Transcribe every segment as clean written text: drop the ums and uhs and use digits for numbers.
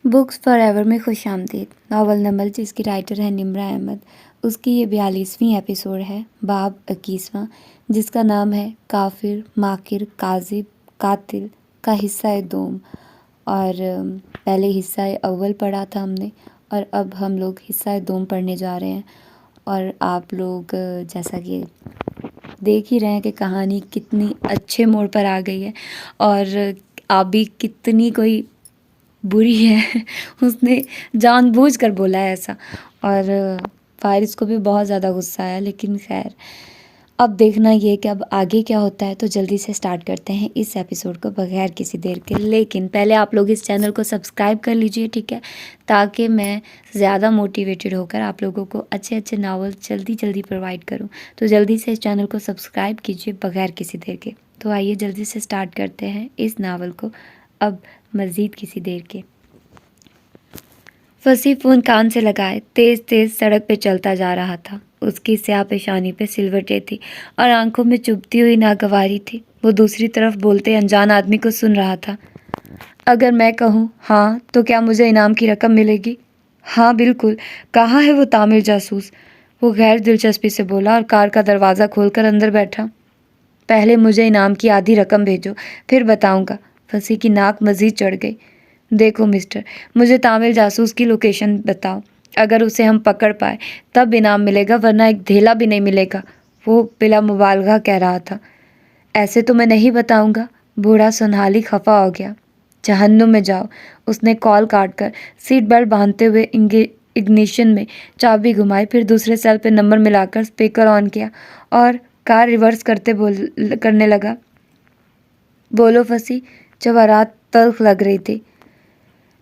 Books for ever میں خوش آمدید۔ ناول نمبر جس کی رائٹر ہے نمرہ احمد، اس کی یہ 42ویں ایپیسوڈ ہے، باب 21واں، جس کا نام ہے کافر، ماکر، کاذب، قاتل کا حصہ دوم۔ اور پہلے حصہ اول پڑھا تھا ہم نے، اور اب ہم لوگ حصہ دوم پڑھنے جا رہے ہیں۔ اور آپ لوگ جیسا کہ دیکھ ہی رہے ہیں کہ کہانی کتنی اچھے موڑ پر آ گئی ہے، اور آپ بھی کتنی کوئی بری ہے اس نے جان بوجھ کر بولا ہے ایسا، اور فارس کو بھی بہت زیادہ غصہ آیا، لیکن خیر اب دیکھنا یہ کہ اب آگے کیا ہوتا ہے۔ تو جلدی سے سٹارٹ کرتے ہیں اس ایپیسوڈ کو بغیر کسی دیر کے، لیکن پہلے آپ لوگ اس چینل کو سبسکرائب کر لیجئے، ٹھیک ہے، تاکہ میں زیادہ موٹیویٹڈ ہو کر آپ لوگوں کو اچھے اچھے ناول جلدی پرووائڈ کروں۔ تو جلدی سے اس چینل کو سبسکرائب کیجئے بغیر کسی دیر کے۔ تو آئیے جلدی سے سٹارٹ کرتے ہیں اس ناول کو اب مزید کسی دیر کے۔ وسیع فون کان سے لگائے تیز سڑک پہ چلتا جا رہا تھا۔ اس کی سیاہ پیشانی پہ سلوٹیں تھی اور آنکھوں میں چبھتی ہوئی ناگواری تھی۔ وہ دوسری طرف بولتے انجان آدمی کو سن رہا تھا۔ اگر میں کہوں ہاں تو کیا مجھے انعام کی رقم ملے گی؟ ہاں بالکل۔ کہاں ہے وہ تامل جاسوس؟ وہ غیر دلچسپی سے بولا اور کار کا دروازہ کھول کر اندر بیٹھا۔ پہلے مجھے انعام کی آدھی رقم بھیجو، پھر بتاؤں گا۔ وسیع کی ناک مزید چڑھ گئی۔ دیکھو مسٹر، مجھے تامل جاسوس کی لوکیشن بتاؤ۔ اگر اسے ہم پکڑ پائے تب انعام ملے گا، ورنہ ایک دھیلا بھی نہیں ملے گا، وہ بلا مبالغہ کہہ رہا تھا۔ ایسے تو میں نہیں بتاؤں گا۔ بوڑھا سنہالی خفا ہو گیا۔ جہنم میں جاؤ۔ اس نے کال کاٹ کر سیٹ بیلٹ باندھتے ہوئے اگنیشن میں چابی گھمائی، پھر دوسرے سیل پہ نمبر ملا کر اسپیکر آن کیا اور کار ریورس کرنے لگا۔ بولو وسیع۔ جواہرات تلخ لگ رہی تھی۔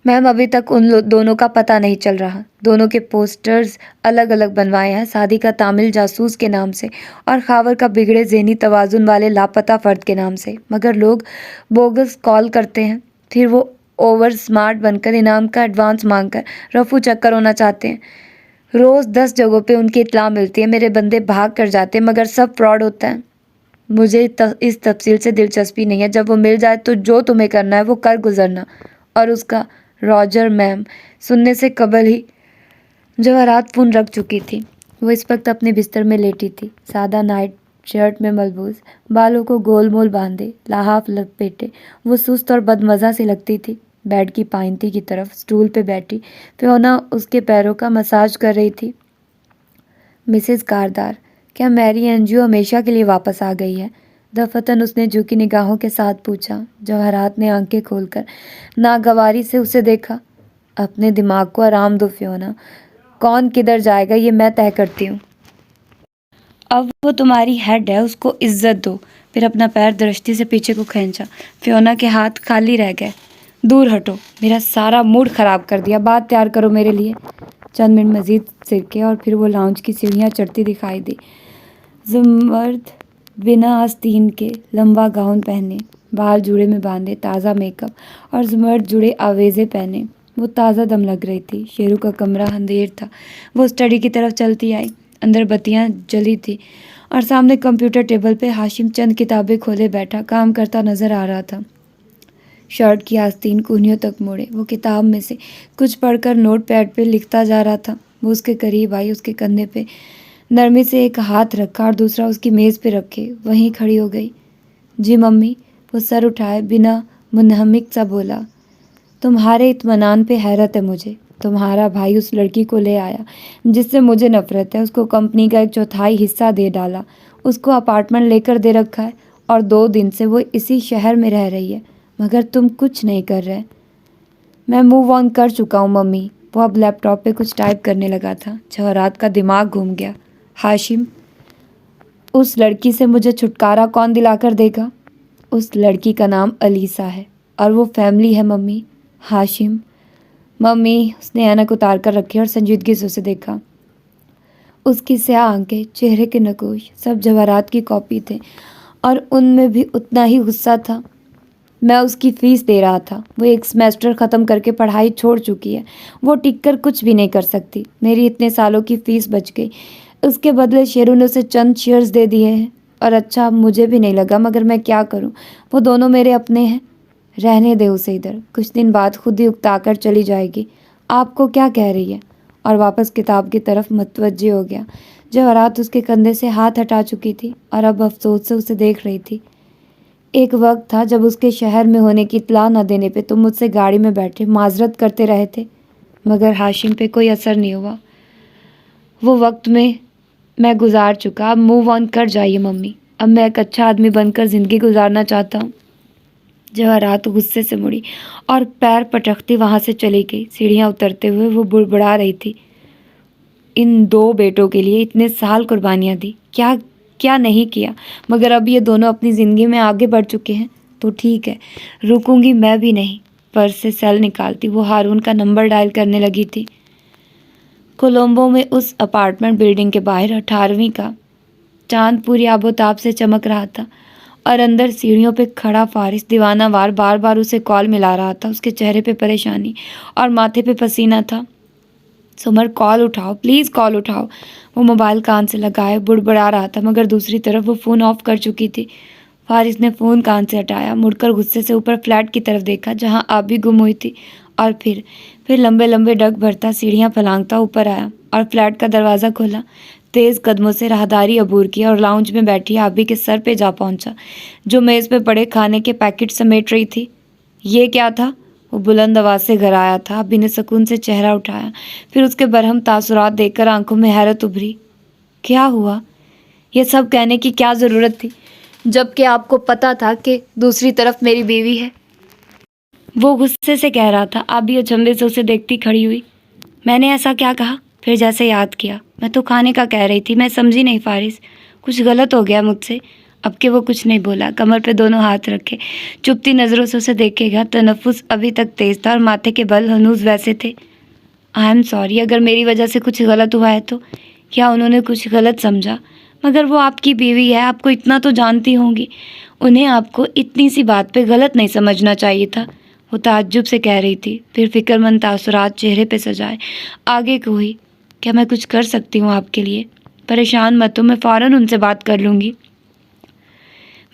میم ابھی تک ان دونوں کا پتہ نہیں چل رہا۔ دونوں کے پوسٹرز الگ الگ بنوائے ہیں، سعدی کا تامل جاسوس کے نام سے اور خاور کا بگڑے ذہنی توازن والے لاپتہ فرد کے نام سے، مگر لوگ بوگس کال کرتے ہیں، پھر وہ اوور سمارٹ بن کر انعام کا ایڈوانس مانگ کر رفو چکر ہونا چاہتے ہیں۔ روز 10 جگہوں پہ ان کی اطلاع ملتی ہے، میرے بندے بھاگ کر جاتے ہیں، مگر سب فراڈ ہوتا ہے۔ مجھے اس تفصیل سے دلچسپی نہیں ہے، جب وہ مل جائے تو جو تمہیں کرنا ہے وہ کر گزرنا۔ اور اس کا راجر میم سننے سے قبل ہی جواہرات فون رکھ چکی تھی۔ وہ اس وقت اپنے بستر میں لیٹی تھی، سادہ نائٹ شرٹ میں ملبوس، بالوں کو گول مول باندھے، لحاف لپیٹے۔ وہ سست اور بدمزہ سی لگتی تھی۔ بیڈ کی پائنتی کی طرف سٹول پہ بیٹھی فیونا اس کے پیروں کا مساج کر رہی تھی۔ مسز کاردار، کیا میری انجو ہمیشہ کے لیے واپس آ گئی ہے؟ دفتن اس نے جھکی نگاہوں کے ساتھ پوچھا۔ جواہرات نے آنکھیں کھول کر ناگواری سے اسے دیکھا۔ اپنے دماغ کو آرام دو فیونا، کون کدھر جائے گا یہ میں طے کرتی ہوں۔ اب وہ تمہاری ہیڈ ہے، اس کو عزت دو۔ پھر اپنا پیر درشتی سے پیچھے کو کھینچا۔ فیونا کے ہاتھ خالی رہ گئے۔ دور ہٹو، میرا سارا موڈ خراب کر دیا، بات تیار کرو میرے لیے۔ چند منٹ مزید سرکے اور پھر وہ لاؤنج کی سیڑھیاں چڑھتی دکھائی دی۔ زمرد بنا آستین کے لمبا گاؤن پہنے، بال جوڑے میں باندھے، تازہ میک اپ اور زمرد جڑے آویزیں پہنے، وہ تازہ دم لگ رہی تھی۔ شیرو کا کمرہ اندھیر تھا۔ وہ اسٹڈی کی طرف چلتی آئی۔ اندر بتیاں جلی تھی اور سامنے کمپیوٹر ٹیبل پہ ہاشم چند کتابیں کھولے بیٹھا کام کرتا نظر آ رہا تھا۔ شرٹ کی آستین کونیوں تک موڑے، وہ کتاب میں سے کچھ پڑھ کر نوٹ پیڈ پہ لکھتا جا رہا تھا۔ وہ اس کے قریب آئی، اس کے کندھے پہ نرمی سے ایک ہاتھ رکھا اور دوسرا اس کی میز پہ رکھے وہیں کھڑی ہو گئی۔ جی ممی، وہ سر اٹھائے بنا منہمک سا بولا۔ تمہارے اطمینان پہ حیرت ہے مجھے۔ تمہارا بھائی اس لڑکی کو لے آیا جس سے مجھے نفرت ہے، اس کو کمپنی کا 1/4 حصہ دے ڈالا، اس کو اپارٹمنٹ لے کر دے رکھا ہے اور 2 دن سے وہ اسی شہر میں رہ رہی ہے، مگر تم کچھ نہیں کر رہے۔ میں موو آن کر چکا ہوں ممی۔ وہ اب لیپ ٹاپ پہ کچھ ٹائپ کرنے لگا تھا۔ جواہرات کا دماغ گھوم گیا۔ ہاشم، اس لڑکی سے مجھے چھٹکارا کون دلا کر دے گا؟ اس لڑکی کا نام علیسا ہے اور وہ فیملی ہے ممی۔ ہاشم، ممی، اس نے اینک اتار کر رکھی اور سنجیدگی سے اسے دیکھا۔ اس کی سیاہ آنکھیں، چہرے کے نقوش سب جواہرات کی کاپی تھے اور ان میں بھی اتنا ہی غصہ تھا۔ میں اس کی فیس دے رہا تھا، وہ 1 سیمسٹر ختم کر کے پڑھائی چھوڑ چکی ہے، وہ ٹک کر کچھ بھی نہیں کر سکتی۔ میری اتنے سالوں کی فیس بچ گئی، اس کے بدلے شیرو نے اسے چند شیئرز دے دیے ہیں، اور اچھا مجھے بھی نہیں لگا، مگر میں کیا کروں، وہ دونوں میرے اپنے ہیں۔ رہنے دے اسے ادھر، کچھ دن بعد خود ہی اکتا کر چلی جائے گی۔ آپ کو کیا کہہ رہی ہے؟ اور واپس کتاب کی طرف متوجہ ہو گیا۔ جواہرات اس کے کندھے سے ہاتھ ہٹا چکی تھی اور اب افسوس سے اسے دیکھ رہی تھی۔ ایک وقت تھا جب اس کے شہر میں ہونے کی اطلاع نہ دینے پہ تم مجھ سے گاڑی میں بیٹھے معذرت کرتے رہے تھے، مگر ہاشم پہ کوئی اثر نہیں ہوا۔ وہ وقت میں گزار چکا، اب موو آن کر جائیے ممی۔ اب میں ایک اچھا آدمی بن کر زندگی گزارنا چاہتا ہوں۔ جواہرات غصے سے مڑی اور پیر پٹکتی وہاں سے چلی گئی۔ سیڑھیاں اترتے ہوئے وہ بڑبڑا رہی تھی، ان دو بیٹوں کے لیے اتنے سال قربانیاں دی، کیا نہیں کیا، مگر اب یہ دونوں اپنی زندگی میں آگے بڑھ چکے ہیں تو ٹھیک ہے، رکوں گی میں بھی نہیں۔ پرس سے سیل نکالتی وہ ہارون کا نمبر ڈائل کرنے لگی تھی۔ کولمبو میں اس اپارٹمنٹ بلڈنگ کے باہر 18ویں کا چاند پوری آب و تاب سے چمک رہا تھا اور اندر سیڑھیوں پہ کھڑا فارس دیوانہ وار بار بار اسے کال ملا رہا تھا۔ اس کے چہرے پہ پریشانی اور ماتھے پہ پسینہ تھا۔ سمر کال اٹھاؤ پلیز، کال اٹھاؤ۔ وہ موبائل کان سے لگائے بڑبڑا رہا تھا، مگر دوسری طرف وہ فون آف کر چکی تھی۔ فارس نے فون کان سے ہٹایا، مڑ کر غصے سے اوپر فلیٹ کی طرف دیکھا جہاں آپ بھی گم ہوئی تھی، اور پھر لمبے لمبے ڈگ بھرتا سیڑھیاں پھلانگتا اوپر آیا اور فلیٹ کا دروازہ کھولا۔ تیز قدموں سے راہداری عبور کی اور لاؤنج میں بیٹھی آبی کے سر پہ جا پہنچا، جو میز پہ پڑے کھانے کے پیکٹ سمیٹ رہی تھی۔ یہ کیا تھا؟ وہ بلند آواز سے گھرایا تھا۔ آبی نے سکون سے چہرہ اٹھایا، پھر اس کے برہم تاثرات دیکھ کر آنکھوں میں حیرت ابھری۔ کیا ہوا؟ یہ سب کہنے کی کیا ضرورت تھی جبکہ آپ کو پتا تھا کہ دوسری طرف میری بیوی ہے؟ وہ غصے سے کہہ رہا تھا۔ آبی اچنبے سے اسے دیکھتی کھڑی ہوئی۔ میں نے ایسا کیا کہا؟ پھر جیسے یاد کیا، میں تو کھانے کا کہہ رہی تھی، میں سمجھی نہیں فارس، کچھ غلط ہو گیا مجھ سے۔ اب کہ وہ کچھ نہیں بولا، کمر پہ دونوں ہاتھ رکھے چپتی نظروں سے اسے دیکھے گا۔ تنفس ابھی تک تیز تھا اور ماتھے کے بل ہنوز ویسے تھے۔ آئی ایم سوری اگر میری وجہ سے کچھ غلط ہوا ہے تو، کیا انہوں نے کچھ غلط سمجھا؟ مگر وہ آپ کی بیوی ہے، آپ کو اتنا تو جانتی ہوں گی، انہیں آپ کو اتنی سی بات پہ غلط نہیں سمجھنا چاہیے تھا۔ وہ تعجب سے کہہ رہی تھی، پھر فکر مند تاثرات چہرے پہ سجائے آگے کو ہوئی۔ کیا میں کچھ کر سکتی ہوں آپ کے لیے؟ پریشان مت ہو، میں فوراً ان سے بات کر لوں گی۔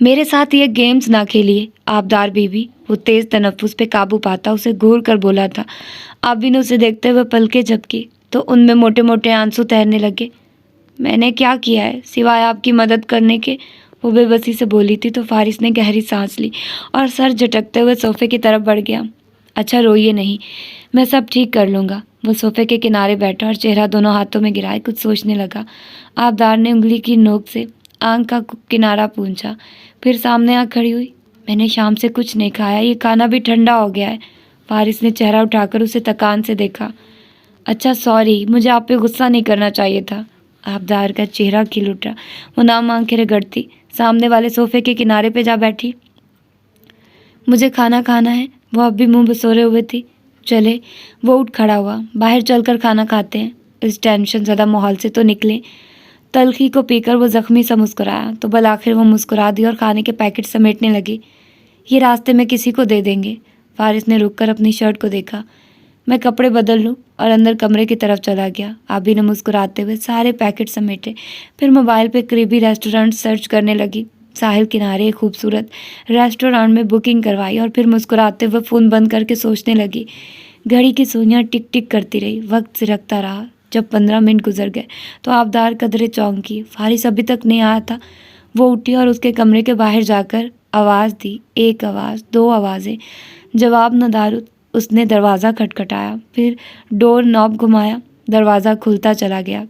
میرے ساتھ یہ گیمز نہ کھیلیے آبدار بیوی۔ وہ تیز تنفس پہ قابو پاتا اسے گھور کر بولا تھا۔ آبی نے اسے دیکھتے ہوئے پلکیں جھپکی تو ان میں موٹے موٹے آنسو تیرنے لگے۔ میں نے کیا کیا ہے سوائے آپ کی مدد کرنے کے؟ وہ بے بسی سے بولی تھی تو فارس نے گہری سانس لی اور سر جھٹکتے ہوئے صوفے کی طرف بڑھ گیا۔ اچھا روئیے نہیں، میں سب ٹھیک کر لوں گا۔ وہ صوفے کے کنارے بیٹھا اور چہرہ دونوں ہاتھوں میں گرائے کچھ سوچنے لگا۔ آبدار نے انگلی کی نوک سے آنکھ کا کنارہ پونچھا، پھر سامنے آ کھڑی ہوئی۔ میں نے شام سے کچھ نہیں کھایا، یہ کھانا بھی ٹھنڈا ہو گیا ہے۔ فارس نے چہرہ اٹھا کر اسے تکان سے دیکھا۔ اچھا سوری، مجھے آپ پہ غصہ نہیں کرنا چاہیے تھا۔ آبدار کا چہرہ کھل اٹھا، وہ نام آنکھیں رگڑتی سامنے والے صوفے کے کنارے پہ جا بیٹھی۔ مجھے کھانا کھانا ہے۔ وہ اب بھی منہ بسورے ہوئے تھی۔ چلے، وہ اٹھ کھڑا ہوا، باہر چل کر کھانا کھاتے ہیں، اس ٹینشن زدہ ماحول سے تو نکلیں۔ تلخی کو پی کر وہ زخمی سا مسکرایا تو بالآخر وہ مسکرا دی اور کھانے کے پیکٹ سمیٹنے لگی۔ یہ راستے میں کسی کو دے دیں گے۔ فارس نے رک کر اپنی شرٹ کو دیکھا۔ میں کپڑے بدل لوں، اور اندر کمرے کی طرف چلا گیا۔ آبی نے مسکراتے ہوئے سارے پیکٹ سمیٹے، پھر موبائل پہ قریبی ریسٹورنٹ سرچ کرنے لگی۔ ساحل کنارے ایک خوبصورت ریسٹورانٹ میں بکنگ کروائی اور پھر مسکراتے ہوئے فون بند کر کے سوچنے لگی۔ گھڑی کی سوئیاں ٹک ٹک کرتی رہی، وقت سرکتا رہا۔ جب 15 منٹ گزر گئے تو آبدار قدرے چونکی، فارس ابھی تک نہیں آیا تھا۔ وہ اٹھی اور اس کے کمرے کے باہر جا کر آواز دی، ایک آواز، دو آوازیں، جواب نہ دارد۔ اس نے دروازہ کھٹکھٹایا، پھر ڈور نوب گھمایا، دروازہ کھلتا چلا گیا۔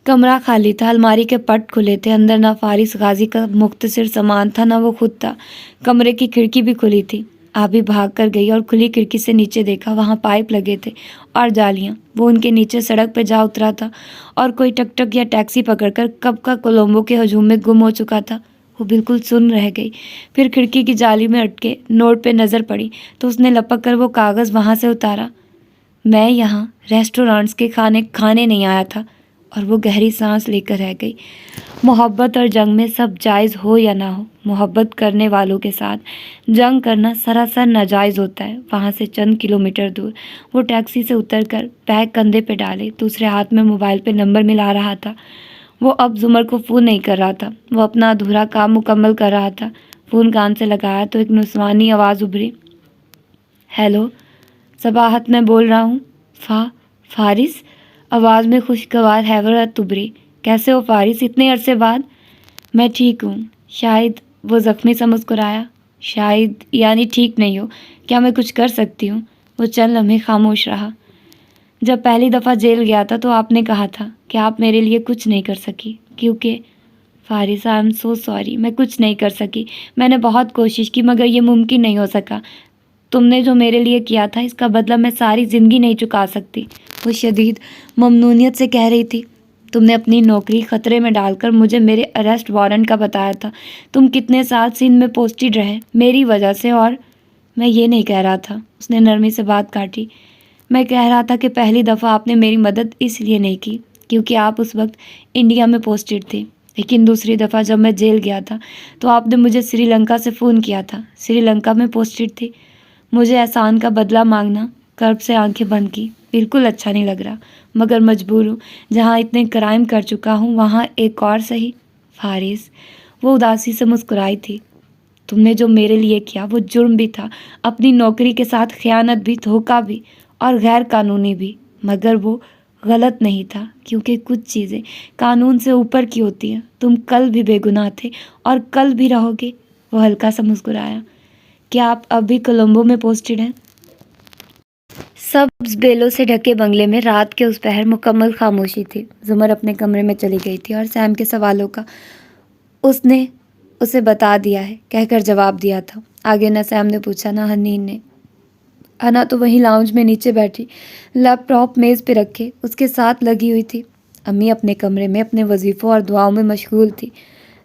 کمرہ خالی تھا، الماری کے پٹ کھلے تھے، اندر نہ فارس غازی کا مختصر سامان تھا نہ وہ خود تھا۔ کمرے کی کھڑکی بھی کھلی تھی۔ آبی بھاگ کر گئی اور کھلی کھڑکی سے نیچے دیکھا، وہاں پائپ لگے تھے اور جالیاں۔ وہ ان کے نیچے سڑک پہ جا اترا تھا اور کوئی ٹک ٹک یا ٹیکسی پکڑ کر کب کا کولمبو کے ہجوم میں گم ہو چکا تھا۔ وہ بالکل سن رہ گئی، پھر کھڑکی کی جالی میں اٹکے نوٹ پہ نظر پڑی تو اس نے لپک کر وہ کاغذ وہاں سے اتارا۔ میں یہاں ریسٹورانٹس کے کھانے نہیں آیا تھا، اور وہ گہری سانس لے کر رہ گئی۔ محبت اور جنگ میں سب جائز ہو یا نہ ہو، محبت کرنے والوں کے ساتھ جنگ کرنا سراسر ناجائز ہوتا ہے۔ وہاں سے چند کلومیٹر دور وہ ٹیکسی سے اتر کر بیگ کندھے پہ ڈالے، دوسرے ہاتھ میں موبائل پہ نمبر ملا رہا تھا۔ وہ اب زمر کو فون نہیں کر رہا تھا، وہ اپنا ادھورا کام مکمل کر رہا تھا۔ فون کان سے لگایا تو ایک نسوانی آواز ابھری، ہیلو صباحت، میں بول رہا ہوں۔ فارس؟ آواز میں خوشگوار حیرت ابھری۔ کیسے ہو فارس، اتنے عرصے بعد؟ میں ٹھیک ہوں۔ شاید، وہ زخمی سا مسکرایا، شاید یعنی ٹھیک نہیں ہو؟ کیا میں کچھ کر سکتی ہوں؟ وہ چند لمحے خاموش رہا۔ جب پہلی دفعہ جیل گیا تھا تو آپ نے کہا تھا کہ آپ میرے لیے کچھ نہیں کر سکی، کیونکہ فارس آئی ایم سو سوری، میں کچھ نہیں کر سکی۔ میں نے بہت کوشش کی مگر یہ ممکن نہیں ہو سکا۔ تم نے جو میرے لیے کیا تھا اس کا بدلہ میں ساری زندگی نہیں چکا سکتی۔ وہ شدید ممنونیت سے کہہ رہی تھی۔ تم نے اپنی نوکری خطرے میں ڈال کر مجھے میرے اریسٹ وارنٹ کا بتایا تھا۔ تم کتنے سال سندھ میں پوسٹڈ رہے میری وجہ سے، اور میں یہ نہیں کہہ رہا تھا۔ اس نے نرمی سے بات کاٹی۔ میں کہہ رہا تھا کہ پہلی دفعہ آپ نے میری مدد اس لیے نہیں کی کیونکہ آپ اس وقت انڈیا میں پوسٹڈ تھے، لیکن دوسری دفعہ جب میں جیل گیا تھا تو آپ نے مجھے سری لنکا سے فون کیا تھا۔ سری لنکا میں پوسٹڈ تھی۔ مجھے احسان کا بدلہ مانگنا، کرب سے آنکھیں بند کی۔ بالکل اچھا نہیں لگ رہا مگر مجبور ہوں، جہاں اتنے کرائم کر چکا ہوں وہاں ایک اور صحیح۔ فارس، وہ اداسی سے مسکرائی تھی۔ تم نے جو میرے لیے کیا وہ جرم بھی تھا، اپنی نوکری کے ساتھ خیانت بھی، دھوکہ بھی اور غیر قانونی بھی، مگر وہ غلط نہیں تھا کیونکہ کچھ چیزیں قانون سے اوپر کی ہوتی ہیں۔ تم کل بھی بے گناہ تھے اور کل بھی رہو گے۔ وہ ہلکا سا مسکرایا۔ کیا آپ اب بھی کولمبو میں پوسٹڈ ہیں؟ سبز بیلوں سے ڈھکے بنگلے میں رات کے اس پہر مکمل خاموشی تھی۔ زمر اپنے کمرے میں چلی گئی تھی اور سیم کے سوالوں کا اس نے اسے بتا دیا ہے کہہ کر جواب دیا تھا۔ آگے نہ سیم نے پوچھا نہ حنین نے۔ انا تو وہیں لاؤنج میں نیچے بیٹھی، لیپ ٹاپ میز پہ رکھے اس کے ساتھ لگی ہوئی تھی۔ امی اپنے کمرے میں اپنے وظیفوں اور دعاؤں میں مشغول تھی۔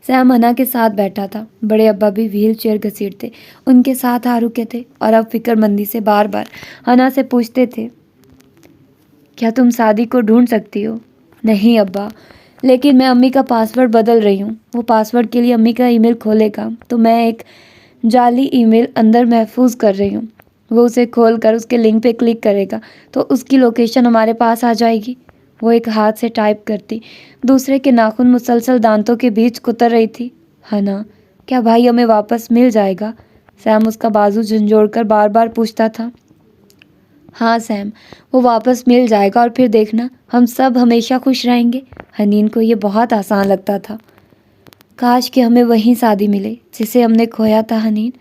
سیم انا کے ساتھ بیٹھا تھا۔ بڑے ابا بھی وہیل چیئر گھسیٹتے ان کے ساتھ آ رکے تھے اور اب فکر مندی سے بار بار انا سے پوچھتے تھے، کیا تم سعدی کو ڈھونڈ سکتی ہو؟ نہیں ابا، لیکن میں امی کا پاسورڈ بدل رہی ہوں۔ وہ پاسورڈ کے لیے امی کا ای میل کھولے گا تو میں ایک جعلی ای میل اندر محفوظ کر رہی ہوں۔ وہ اسے کھول کر اس کے لنک پہ کلک کرے گا تو اس کی لوکیشن ہمارے پاس آ جائے گی۔ وہ ایک ہاتھ سے ٹائپ کرتی، دوسرے کے ناخن مسلسل دانتوں کے بیچ کتر رہی تھی۔ ہنا، کیا بھائی ہمیں واپس مل جائے گا؟ سیم اس کا بازو جھنجھوڑ کر بار بار پوچھتا تھا۔ ہاں سیم، وہ واپس مل جائے گا اور پھر دیکھنا ہم سب ہمیشہ خوش رہیں گے۔ حنین کو یہ بہت آسان لگتا تھا۔ کاش کہ ہمیں وہیں شادی ملے جسے ہم نے کھویا تھا حنین۔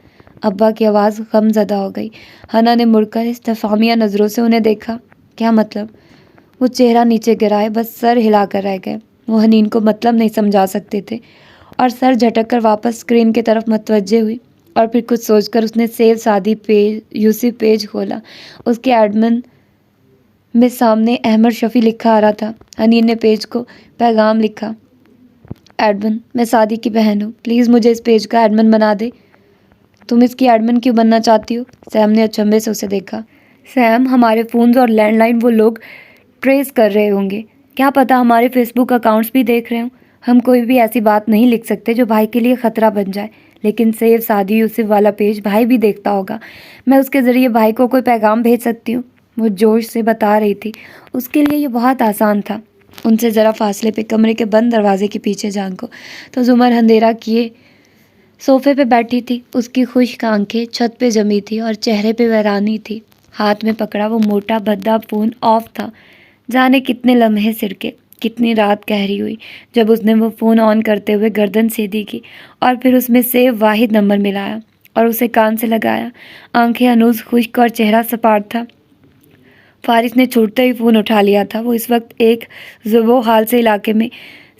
ابا کی آواز غم زدہ ہو گئی۔ ہنا نے مڑ کر استفہامیہ نظروں سے انہیں دیکھا۔ کیا مطلب؟ وہ چہرہ نیچے گرائے بس سر ہلا کر رہ گئے۔ وہ حنین کو مطلب نہیں سمجھا سکتے تھے اور سر جھٹک کر واپس اسکرین کی طرف متوجہ ہوئی، اور پھر کچھ سوچ کر اس نے سیو شادی پیج یوسف پیج کھولا۔ اس کے ایڈمن میں سامنے احمد شفیع لکھا آ رہا تھا۔ حنین نے پیج کو پیغام لکھا، ایڈمن، میں سعدی کی بہن ہوں، پلیز مجھے اس پیج کا ایڈمن بنا دے۔ تم اس کی ایڈمن کیوں بننا چاہتی ہو؟ سیم نے اچنبھے سے اسے دیکھا۔ سیم، ہمارے فونز اور لینڈ لائن وہ لوگ ٹریس کر رہے ہوں گے، کیا پتہ ہمارے فیس بک اکاؤنٹس بھی دیکھ رہے ہوں۔ ہم کوئی بھی ایسی بات نہیں لکھ سکتے جو بھائی کے لیے خطرہ بن جائے، لیکن سیو شادی یوسف والا پیج بھائی بھی دیکھتا ہوگا۔ میں اس کے ذریعے بھائی کو کوئی پیغام بھیج سکتی ہوں۔ وہ جوش سے بتا رہی تھی۔ اس کے لیے یہ بہت آسان تھا۔ ان سے ذرا فاصلے پہ کمرے کے بند دروازے کے پیچھے جھانکو تو زمر اندھیرا کیے صوفے پہ بیٹھی تھی۔ اس کی خشک آنکھیں چھت پہ جمی تھی اور چہرے پہ ویرانی تھی۔ ہاتھ میں پکڑا وہ موٹا بھدا فون آف تھا۔ جانے کتنے لمحے سرکے، کتنی رات گہری ہوئی جب اس نے وہ فون آن کرتے ہوئے گردن سیدھی کی اور پھر اس میں سیو واحد نمبر ملایا اور اسے کان سے لگایا۔ آنکھیں ہنوز خشک اور چہرہ سپاٹ تھا۔ فارس نے چھوٹتے ہی فون اٹھا لیا تھا۔ وہ اس وقت ایک زبو حال سے علاقے میں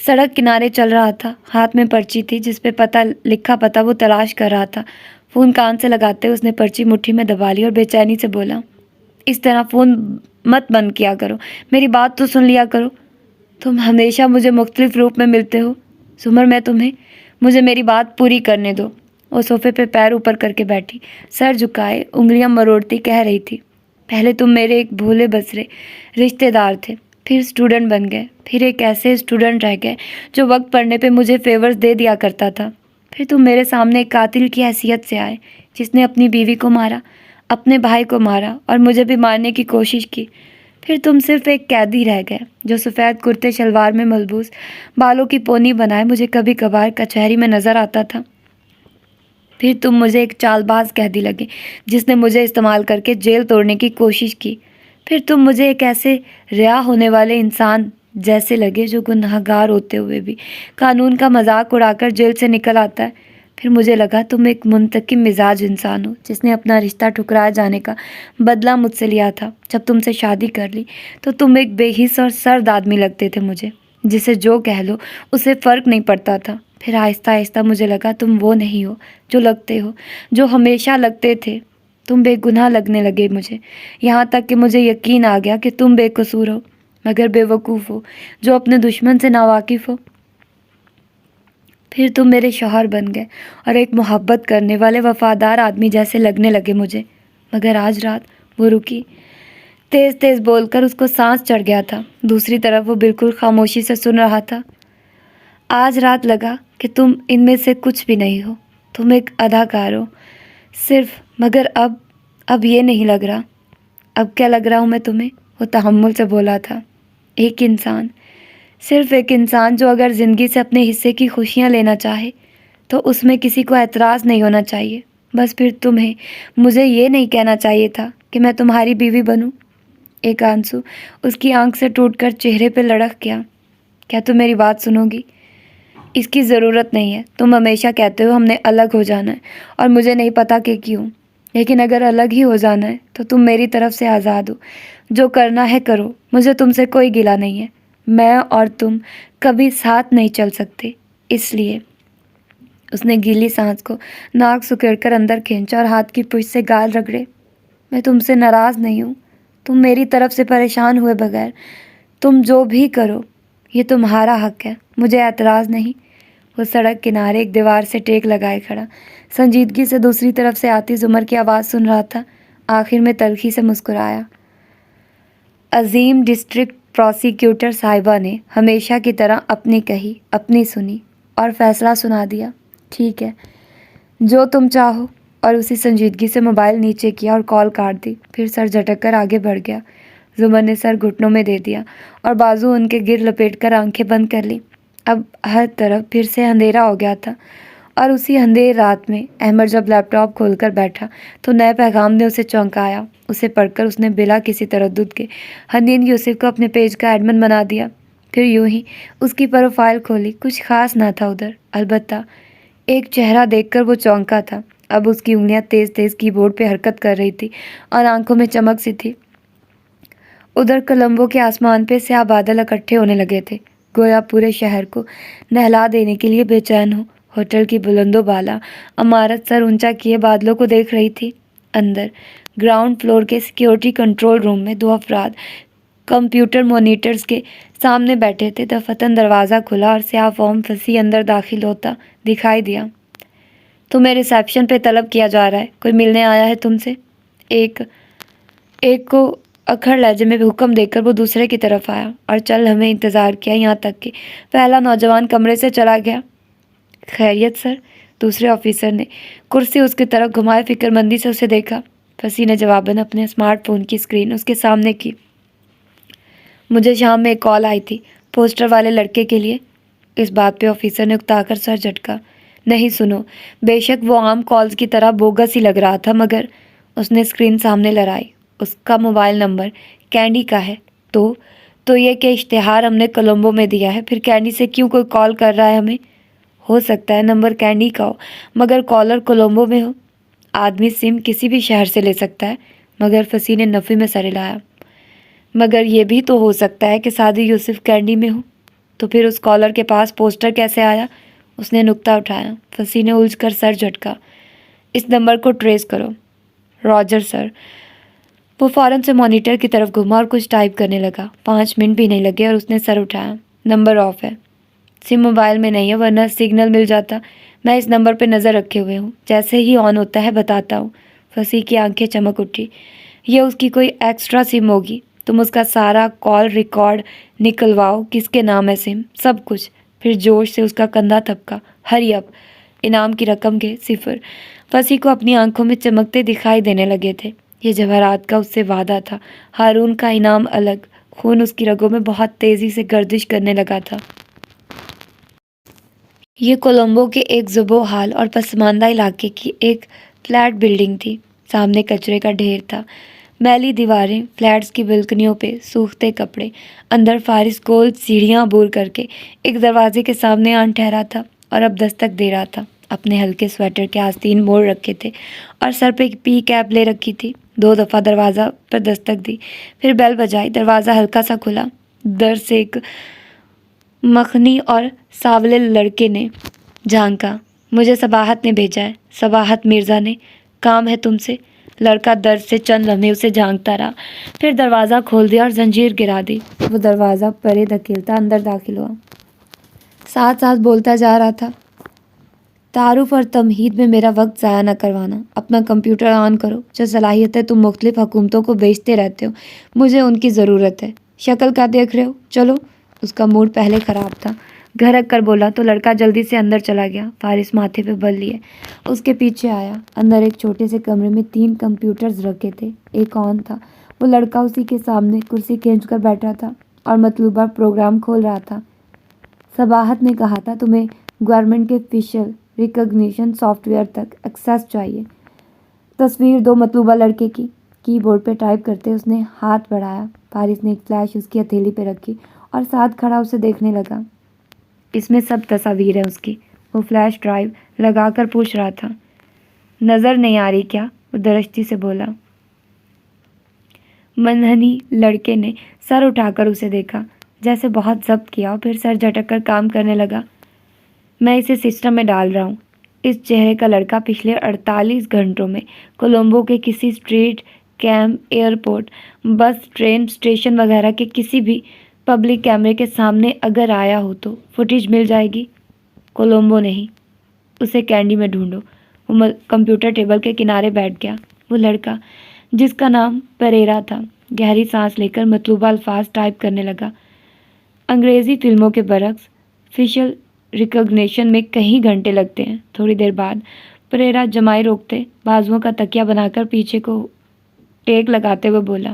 سڑک کنارے چل رہا تھا۔ ہاتھ میں پرچی تھی جس پہ لکھا پتہ وہ تلاش کر رہا تھا۔ فون کان سے لگاتے اس نے پرچی مٹھی میں دبا لی اور بے چینی سے بولا، اس طرح فون مت بند کیا کرو، میری بات تو سن لیا کرو۔ تم ہمیشہ مجھے مختلف روپ میں ملتے ہو زمر، مجھے میری بات پوری کرنے دو۔ وہ صوفے پہ پیر اوپر کر کے بیٹھی، سر جھکائے، انگلیاں مروڑتی کہہ رہی تھی، پہلے تم میرے ایک بھولے بسرے رشتے دار تھے، پھر اسٹوڈنٹ بن گئے، پھر ایک ایسے اسٹوڈنٹ رہ گئے جو وقت پڑنے پہ مجھے فیورز دے دیا کرتا تھا، پھر تم میرے سامنے ایک قاتل کی حیثیت سے آئے جس نے اپنی بیوی کو مارا، اپنے بھائی کو مارا اور مجھے بھی مارنے کی کوشش کی، پھر تم صرف ایک قیدی رہ گئے جو سفید کرتے شلوار میں ملبوس، بالوں کی پونی بنائے مجھے کبھی کبھار کچہری میں نظر آتا تھا۔ پھر تم مجھے ایک چال باز کہہ دی لگے جس نے مجھے استعمال کر کے جیل توڑنے کی کوشش کی. پھر تم مجھے ایک ایسے رہا ہونے والے انسان جیسے لگے جو گنہگار ہوتے ہوئے بھی قانون کا مذاق اڑا کر جیل سے نکل آتا ہے. پھر مجھے لگا تم ایک منتقم مزاج انسان ہو جس نے اپنا رشتہ ٹھکرائے جانے کا بدلہ مجھ سے لیا تھا. جب تم سے شادی کر لی تو تم ایک بے حس اور سرد آدمی لگتے تھے مجھے، جسے جو کہہ لو اسے فرق نہیں پڑتا تھا. پھر آہستہ آہستہ مجھے لگا تم وہ نہیں ہو جو لگتے ہو، جو ہمیشہ لگتے تھے. تم بے گناہ لگنے لگے مجھے، یہاں تک کہ مجھے یقین آ گیا کہ تم بے قصور ہو مگر بے وقوف ہو، جو اپنے دشمن سے ناواقف ہو. پھر تم میرے شوہر بن گئے اور ایک محبت کرنے والے وفادار آدمی جیسے لگنے لگے مجھے. مگر آج رات وہ رکی. تیز تیز بول کر اس کو سانس چڑھ گیا تھا. دوسری طرف وہ بالکل خاموشی سے سن رہا تھا. آج رات لگا کہ تم ان میں سے کچھ بھی نہیں ہو، تم ایک اداکار ہو صرف. مگر اب یہ نہیں لگ رہا. اب کیا لگ رہا ہوں میں تمہیں؟ وہ تحمل سے بولا تھا. ایک انسان، صرف ایک انسان جو اگر زندگی سے اپنے حصے کی خوشیاں لینا چاہے تو اس میں کسی کو اعتراض نہیں ہونا چاہیے. بس پھر تمہیں مجھے یہ نہیں کہنا چاہیے تھا کہ میں تمہاری بیوی بنوں. ایک آنسو اس کی آنکھ سے ٹوٹ کر چہرے پہ لڑک گیا. کیا تم میری بات سنو گی؟ اس کی ضرورت نہیں ہے. تم ہمیشہ کہتے ہو ہم نے الگ ہو جانا ہے اور مجھے نہیں پتا کہ کیوں. لیکن اگر الگ ہی ہو جانا ہے تو تم میری طرف سے آزاد ہو. جو کرنا ہے کرو، مجھے تم سے کوئی گلہ نہیں ہے. میں اور تم کبھی ساتھ نہیں چل سکتے. اس لیے اس نے گیلی سانس کو ناک سکیڑ کر اندر کھینچا اور ہاتھ کی پشت سے گال رگڑے. میں تم سے ناراض نہیں ہوں، تم میری طرف سے پریشان ہوئے بغیر تم جو بھی کرو یہ تمہارا حق ہے، مجھے اعتراض نہیں. وہ سڑک کنارے ایک دیوار سے ٹیک لگائے کھڑا سنجیدگی سے دوسری طرف سے آتی زمر کی آواز سن رہا تھا. آخر میں تلخی سے مسکرایا. عظیم ڈسٹرکٹ پروسیکیوٹر صاحبہ نے ہمیشہ کی طرح اپنی کہی، اپنی سنی اور فیصلہ سنا دیا. ٹھیک ہے، جو تم چاہو. اور اسی سنجیدگی سے موبائل نیچے کیا اور کال کاٹ دی. پھر سر جھٹک کر آگے بڑھ گیا. زمر نے سر گھٹنوں میں دے دیا اور بازو ان کے گر لپیٹ کر آنکھیں بند کر لی. اب ہر طرف پھر سے اندھیرا ہو گیا تھا اور اسی اندھیر رات میں احمد جب لیپ ٹاپ کھول کر بیٹھا تو نئے پیغام نے اسے چونکایا. اسے پڑھ کر اس نے بلا کسی تردد کے حنین یوسف کو اپنے پیج کا ایڈمن بنا دیا. پھر یوں ہی اس کی پروفائل کھولی. کچھ خاص نہ تھا ادھر، البتہ ایک چہرہ دیکھ کر وہ چونکا تھا. اب اس کی انگلیاں تیز تیز کی بورڈ پہ حرکت کر رہی تھی اور آنکھوں میں چمک سی تھی. ادھر کولمبو کے آسمان پہ سیاہ بادل اکٹھے ہونے لگے تھے، گویا پورے شہر کو نہلا دینے کے لیے بے چین ہو. ہوٹل کی بلند و بالا عمارت سر اونچا کیے بادلوں کو دیکھ رہی تھی. اندر گراؤنڈ فلور کے سیکیورٹی کنٹرول روم میں 2 افراد کمپیوٹر مانیٹرز کے سامنے بیٹھے تھے. دفتن دروازہ کھلا اور سیاہ فارم فصیح اندر داخل ہوتا دکھائی دیا. تمہیں ریسیپشن پہ طلب کیا جا رہا ہے، کوئی ملنے آیا ہے تم سے. ایک کو اکھڑ لہجے میں حکم دے کر وہ دوسرے کی طرف آیا اور چل ہمیں انتظار کیا یہاں تک کہ پہلا نوجوان کمرے سے چلا گیا. خیریت سر؟ دوسرے آفیسر نے کرسی اس کی طرف گھمائے فکر مندی سے اسے دیکھا. فصیح نے جواباً اپنے اسمارٹ فون کی اسکرین اس کے سامنے کی. مجھے شام میں ایک کال آئی تھی پوسٹر والے لڑکے کے لیے. اس بات پہ آفیسر نے اکتا کر سر جھٹکا. نہیں سنو، بے شک وہ عام کالز کی طرح بوگس ہی لگ رہا تھا، مگر اس نے اسکرین سامنے لہرائی. اس کا موبائل نمبر کینڈی کا ہے. تو یہ کہ اشتہار ہم نے کولمبو میں دیا ہے، پھر کینڈی سے کیوں کوئی کال کر رہا ہے ہمیں؟ ہو سکتا ہے نمبر کینڈی کا ہو مگر کالر کولمبو میں ہو. آدمی سم کسی بھی شہر سے لے سکتا ہے. مگر فصیح نے نفی میں سر ہلایا. مگر یہ بھی تو ہو سکتا ہے کہ سعدی یوسف کینڈی میں ہو. تو پھر اس کالر کے پاس پوسٹر کیسے آیا؟ اس نے نکتہ اٹھایا. فصیح نے الجھ کر سر جھٹکا. اس نمبر کو ٹریس کرو. راجر سر. وہ فوراً سے مانیٹر کی طرف گھما اور کچھ ٹائپ کرنے لگا. 5 منٹ بھی نہیں لگے اور اس نے سر اٹھایا. نمبر آف ہے، سم موبائل میں نہیں ہے، ورنہ سگنل مل جاتا. میں اس نمبر پہ نظر رکھے ہوئے ہوں، جیسے ہی آن ہوتا ہے بتاتا ہوں. فصیح کی آنکھیں چمک اٹھی. یہ اس کی کوئی ایکسٹرا سم ہوگی. تم اس کا سارا کال ریکارڈ نکلواؤ، کس کے نام ہے سم، سب کچھ. پھر جوش سے اس کا کندھا تھپکا. ہری اپ. انعام کی رقم کے 0. فصیح کو اپنی آنکھوں میں چمکتے دکھائی دینے لگے تھے. یہ جواہرات کا اس سے وعدہ تھا. ہارون کا انعام الگ. خون اس کی رگوں میں بہت تیزی سے گردش کرنے لگا تھا. یہ کولمبو کے ایک زبو حال اور پسماندہ علاقے کی ایک فلیٹ بلڈنگ تھی۔ سامنے کچرے کا ڈھیر تھا، میلی دیواریں، فلیٹس کی بالکنیوں پہ سوکھتے کپڑے۔ اندر فارس گول سیڑھیاں عبور کر کے ایک دروازے کے سامنے آن ٹھہرا تھا اور اب دستک دے رہا تھا۔ اپنے ہلکے سویٹر کے آستین موڑ رکھے تھے اور سر پہ پی کیپ لے رکھی تھی۔ 2 دفعہ دروازہ پر دستک دی، پھر بیل بجائی۔ دروازہ ہلکا سا کھلا۔ در سے ایک مخنی اور ساولے لڑکے نے جھانکا۔ مجھے صباحت نے بھیجا ہے۔ صباحت مرزا نے، کام ہے تم سے؟ لڑکا در سے چند لمحے اسے جھانکتا رہا، پھر دروازہ کھول دیا اور زنجیر گرا دی۔ وہ دروازہ پرے دھکیلتا اندر داخل ہوا، ساتھ ساتھ بولتا جا رہا تھا، تعارف اور تمہید میں میرا وقت ضائع نہ کروانا۔ اپنا کمپیوٹر آن کرو۔ جو صلاحیتیں تم مختلف حکومتوں کو بیچتے رہتے ہو، مجھے ان کی ضرورت ہے۔ شکل کا دیکھ رہے ہو؟ چلو۔ اس کا موڈ پہلے خراب تھا، گھرک کر بولا تو لڑکا جلدی سے اندر چلا گیا۔ فارس ماتھے پہ بل لیے اس کے پیچھے آیا۔ اندر ایک چھوٹے سے کمرے میں 3 کمپیوٹرز رکھے تھے، ایک آن تھا۔ وہ لڑکا اسی کے سامنے کرسی کھینچ کر بیٹھا تھا اور مطلوبہ پروگرام کھول رہا تھا۔ صباحت نے کہا تھا تمہیں گورنمنٹ کے فیشل ریکگنیشن سافٹ ویئر تک ایکسیس چاہیے۔ تصویر دو مطلوبہ لڑکے کی۔ کی بورڈ پہ ٹائپ کرتے اس نے ہاتھ بڑھایا۔ فارس نے ایک فلیش اس کی ہتھیلی پہ رکھی اور ساتھ کھڑا اسے دیکھنے لگا۔ اس میں سب تصاویر ہیں اس کی۔ وہ فلیش ڈرائیو لگا کر پوچھ رہا تھا، نظر نہیں آ رہی کیا؟ وہ درشتی سے بولا۔ منحنی لڑکے نے سر اٹھا کر اسے دیکھا، جیسے بہت ضبط کیا اور پھر سر جھٹک کر کام کرنے لگا۔ میں اسے سسٹم میں ڈال رہا ہوں۔ اس چہرے کا لڑکا پچھلے 48 گھنٹوں میں کولمبو کے کسی اسٹریٹ، کیمپ، ایئرپورٹ، بس، ٹرین اسٹیشن وغیرہ کے کسی بھی پبلک کیمرے کے سامنے اگر آیا ہو تو فوٹیج مل جائے گی۔ کولمبو نہیں، اسے کینڈی میں ڈھونڈو۔ وہ کمپیوٹر ٹیبل کے کنارے بیٹھ گیا۔ وہ لڑکا جس کا نام پریرا تھا گہری سانس لے کر مطلوبہ الفاظ ٹائپ کرنے لگا۔ انگریزی فلموں کے برعکس فیشل ریکگنیشن میں کئی گھنٹے لگتے ہیں۔ تھوڑی دیر بعد پریرا جمائی روکتے بازوؤں کا تکیہ بنا کر پیچھے کو ٹیک لگاتے ہوئے بولا،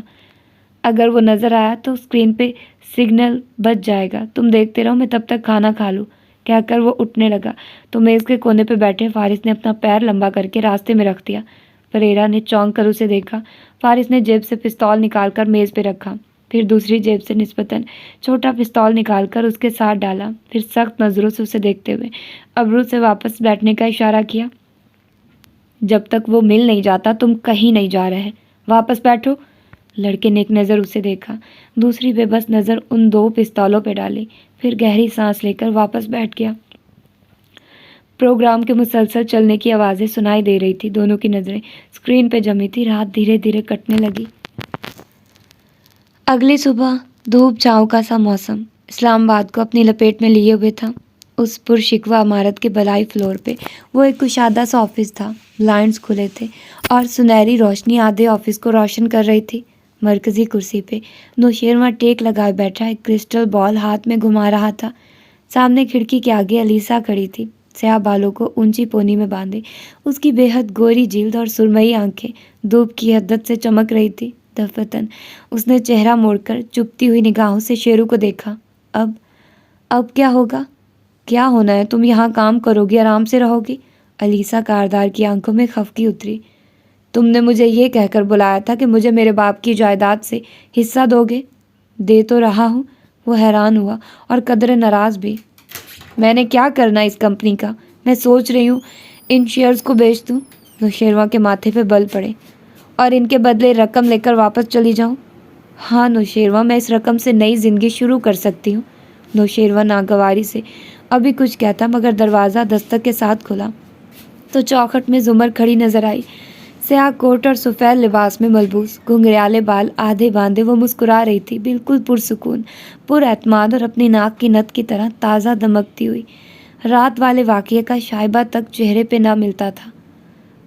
اگر وہ نظر آیا تو اسکرین پہ سگنل بچ جائے گا، تم دیکھتے رہو، میں تب تک کھانا کھا لوں۔ کہہ کر وہ اٹھنے لگا تو میز کے کونے پہ بیٹھے فارس نے اپنا پیر لمبا کر کے راستے میں رکھ دیا۔ پریرا نے چونک کر اسے دیکھا۔ فارس نے جیب سے پستول نکال کر میز پہ رکھا، پھر دوسری جیب سے نسبتاً چھوٹا پستول نکال کر اس کے ساتھ ڈالا، پھر سخت نظروں سے اسے دیکھتے ہوئے ابرو سے واپس بیٹھنے کا اشارہ کیا۔ جب تک وہ مل نہیں جاتا تم کہیں نہیں جا رہے، واپس بیٹھو۔ لڑکے نے ایک نظر اسے دیکھا، دوسری بے بس نظر ان 2 پستولوں پہ ڈالی، پھر گہری سانس لے کر واپس بیٹھ گیا۔ پروگرام کے مسلسل چلنے کی آوازیں سنائی دے رہی تھی۔ دونوں کی نظریں اسکرین پہ جمی تھی۔ رات دھیرے دھیرے کٹنے لگی۔ اگلی صبح دھوپ چھاؤں کا سا موسم اسلام آباد کو اپنی لپیٹ میں لیے ہوئے تھا۔ اس پرشکوہ عمارت کے بلائی فلور پہ وہ ایک کشادہ سا آفس تھا۔ بلائنڈز کھلے تھے اور سنہری روشنی آدھے آفس کو روشن کر رہی تھی۔ مرکزی کرسی پہ نوشیروان ٹیک لگائے بیٹھا ایک کرسٹل بال ہاتھ میں گھما رہا تھا۔ سامنے کھڑکی کے آگے الیسا کھڑی تھی، سیاہ بالوں کو اونچی پونی میں باندھے۔ اس کی بے حد گوری جلد اور سرمئی آنکھیں دھوپ کی حدت سے چمک رہی تھی۔ دفتن اس نے چہرہ موڑ کر چپتی ہوئی نگاہوں سے شیرو کو دیکھا۔ اب کیا ہوگا؟ کیا ہونا ہے؟ تم یہاں کام کرو گی، آرام سے رہو گی؟ الیسا کاردار کی آنکھوں میں خفگی اتری۔ تم نے مجھے یہ کہہ کر بلایا تھا کہ مجھے میرے باپ کی جائیداد سے حصہ دو گے؟ دے تو رہا ہوں۔ وہ حیران ہوا اور قدرے ناراض بھی۔ میں نے کیا کرنا اس کمپنی کا؟ میں سوچ رہی ہوں ان شیئرز کو بیچ دوں۔ نوشیروان کے ماتھے پہ بل پڑے۔ اور ان کے بدلے رقم لے کر واپس چلی جاؤں؟ ہاں نوشیروان، میں اس رقم سے نئی زندگی شروع کر سکتی ہوں۔ نوشیروان ناگواری سے ابھی کچھ کہتا مگر دروازہ دستک کے ساتھ کھلا تو چوکھٹ میں زمر کھڑی نظر آئی۔ سیاہ کوٹ اور سفید لباس میں ملبوس، گھنگریالے بال آدھے باندھے وہ مسکرا رہی تھی، بالکل پرسکون، پر اعتماد اور اپنی ناک کی نت کی طرح تازہ دمکتی ہوئی۔ رات والے واقعے کا شائبہ تک چہرے پہ نہ ملتا تھا۔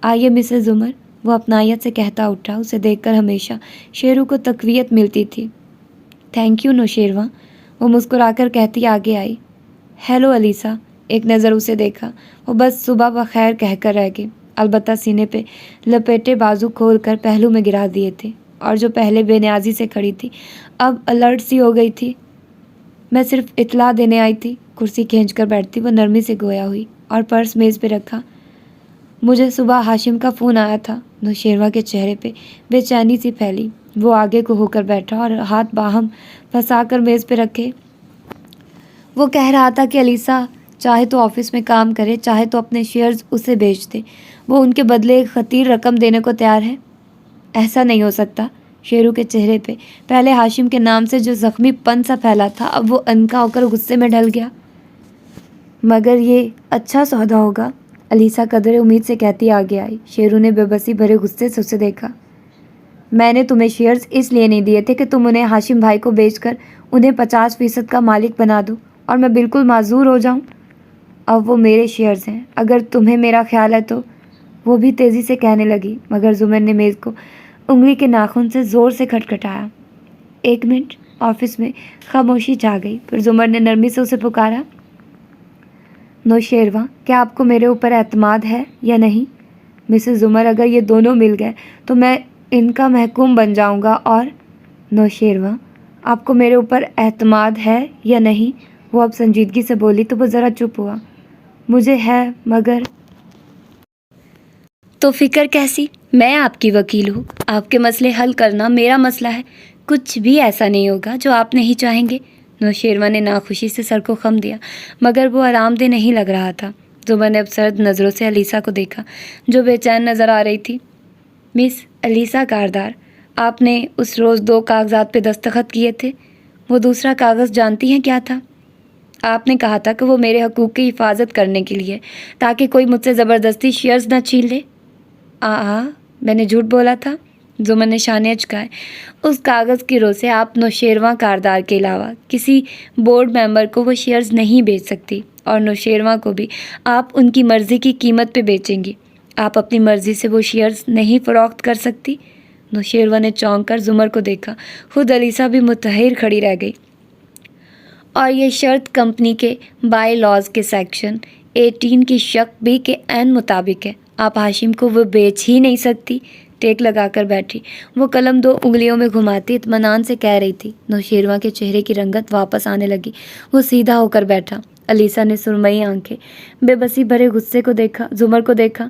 آئیے مسز عمر، وہ اپنائیت سے کہتا اٹھا۔ اسے دیکھ کر ہمیشہ شیرو کو تقویت ملتی تھی۔ تھینک یو نوشیروان، وہ مسکرا کر کہتی آگے آئی۔ ہیلو الیسا، ایک نظر اسے دیکھا۔ وہ بس صبح بخیر کہہ کر رہ گئی، البتہ سینے پہ لپیٹے بازو کھول کر پہلو میں گرا دیے تھے، اور جو پہلے بے نیازی سے کھڑی تھی اب الرٹ سی ہو گئی تھی۔ میں صرف اطلاع دینے آئی تھی۔ کرسی کھینچ کر بیٹھتی وہ نرمی سے گویا ہوئی اور پرس میز پہ رکھا۔ مجھے صبح ہاشم کا فون آیا تھا۔ نوشیروہ کے چہرے پہ بے چینی سی پھیلی۔ وہ آگے کو ہو کر بیٹھا اور ہاتھ باہم پھنسا کر میز پہ رکھے وہ کہہ رہا تھا کہ علیسا چاہے تو آفس میں کام کرے، چاہے تو اپنے شیئرز اسے بیچ دے، وہ ان کے بدلے ایک خطیر رقم دینے کو تیار ہے۔ ایسا نہیں ہو سکتا۔ شیرو کے چہرے پہ پہلے ہاشم کے نام سے جو زخمی پن سا پھیلا تھا اب وہ انکا ہو کر غصے میں ڈھل گیا۔ مگر یہ اچھا سودا ہوگا، علیسا قدرے امید سے کہتی آگے آئی۔ شیرو نے بے بسی بھرے غصے سے اسے دیکھا۔ میں نے تمہیں شیئرز اس لیے نہیں دیے تھے کہ تم انہیں ہاشم بھائی کو بیچ کر انہیں 50% کا مالک بنا دو اور میں بالکل معذور ہو جاؤں۔ اب وہ میرے شیئرز ہیں، اگر تمہیں میرا خیال ہے تو۔ وہ بھی تیزی سے کہنے لگی، مگر زمر نے میز کو انگلی کے ناخن سے زور سے کھٹکھٹایا۔ 1 منٹ۔ آفس میں خاموشی چھا گئی۔ پھر زمر نے نرمی سے اسے پکارا، نوشیروہ، کیا آپ کو میرے اوپر اعتماد ہے یا نہیں؟ مسز زمر، اگر یہ دونوں مل گئے تو میں ان کا محکوم بن جاؤں گا اور نوشیروہ، آپ کو میرے اوپر اعتماد ہے یا نہیں؟ وہ اب سنجیدگی سے بولی تو وہ ذرا چپ ہوا۔ مجھے ہے، مگر تو فکر کیسی؟ میں آپ کی وکیل ہوں، آپ کے مسئلے حل کرنا میرا مسئلہ ہے۔ کچھ بھی ایسا نہیں ہوگا جو آپ نہیں چاہیں گے۔ نوشیروہ نے ناخوشی سے سر کو خم دیا، مگر وہ آرام دہ نہیں لگ رہا تھا۔ زمر نے اب سرد نظروں سے علیسا کو دیکھا جو بے چین نظر آ رہی تھی۔ مس علیسا کاردار، آپ نے اس روز 2 کاغذات پہ دستخط کیے تھے، وہ دوسرا کاغذ جانتی ہیں کیا تھا؟ آپ نے کہا تھا کہ وہ میرے حقوق کی حفاظت کرنے کے لیے، تاکہ کوئی مجھ سے زبردستی شیئرز نہ چھین لے۔ میں نے جھوٹ بولا تھا؟ زمر نے شانے اچکائے۔ اس کاغذ کی رو سے آپ نوشیروہ کاردار کے علاوہ کسی بورڈ ممبر کو وہ شیئرز نہیں بیچ سکتی، اور نوشیروہ کو بھی آپ ان کی مرضی کی قیمت پہ بیچیں گی۔ آپ اپنی مرضی سے وہ شیئرز نہیں فروخت کر سکتی۔ نوشیروہ نے چونک کر زمر کو دیکھا۔ خود علیسا بھی متحیر کھڑی رہ گئی۔ اور یہ شرط کمپنی کے بائی لاز کے سیکشن 18 کی شق بی کے عین مطابق ہے۔ آپ ہاشم کو وہ بیچ ہی نہیں سکتی۔ ٹیک لگا کر بیٹھی وہ قلم 2 انگلیوں میں گھماتی اطمینان سے کہہ رہی تھی۔ نوشیروہ کے چہرے کی رنگت واپس آنے لگی۔ وہ سیدھا ہو کر بیٹھا۔ علیسا نے سرمئی آنکھیں بے بسی بھرے غصے کو دیکھا، زمر کو دیکھا۔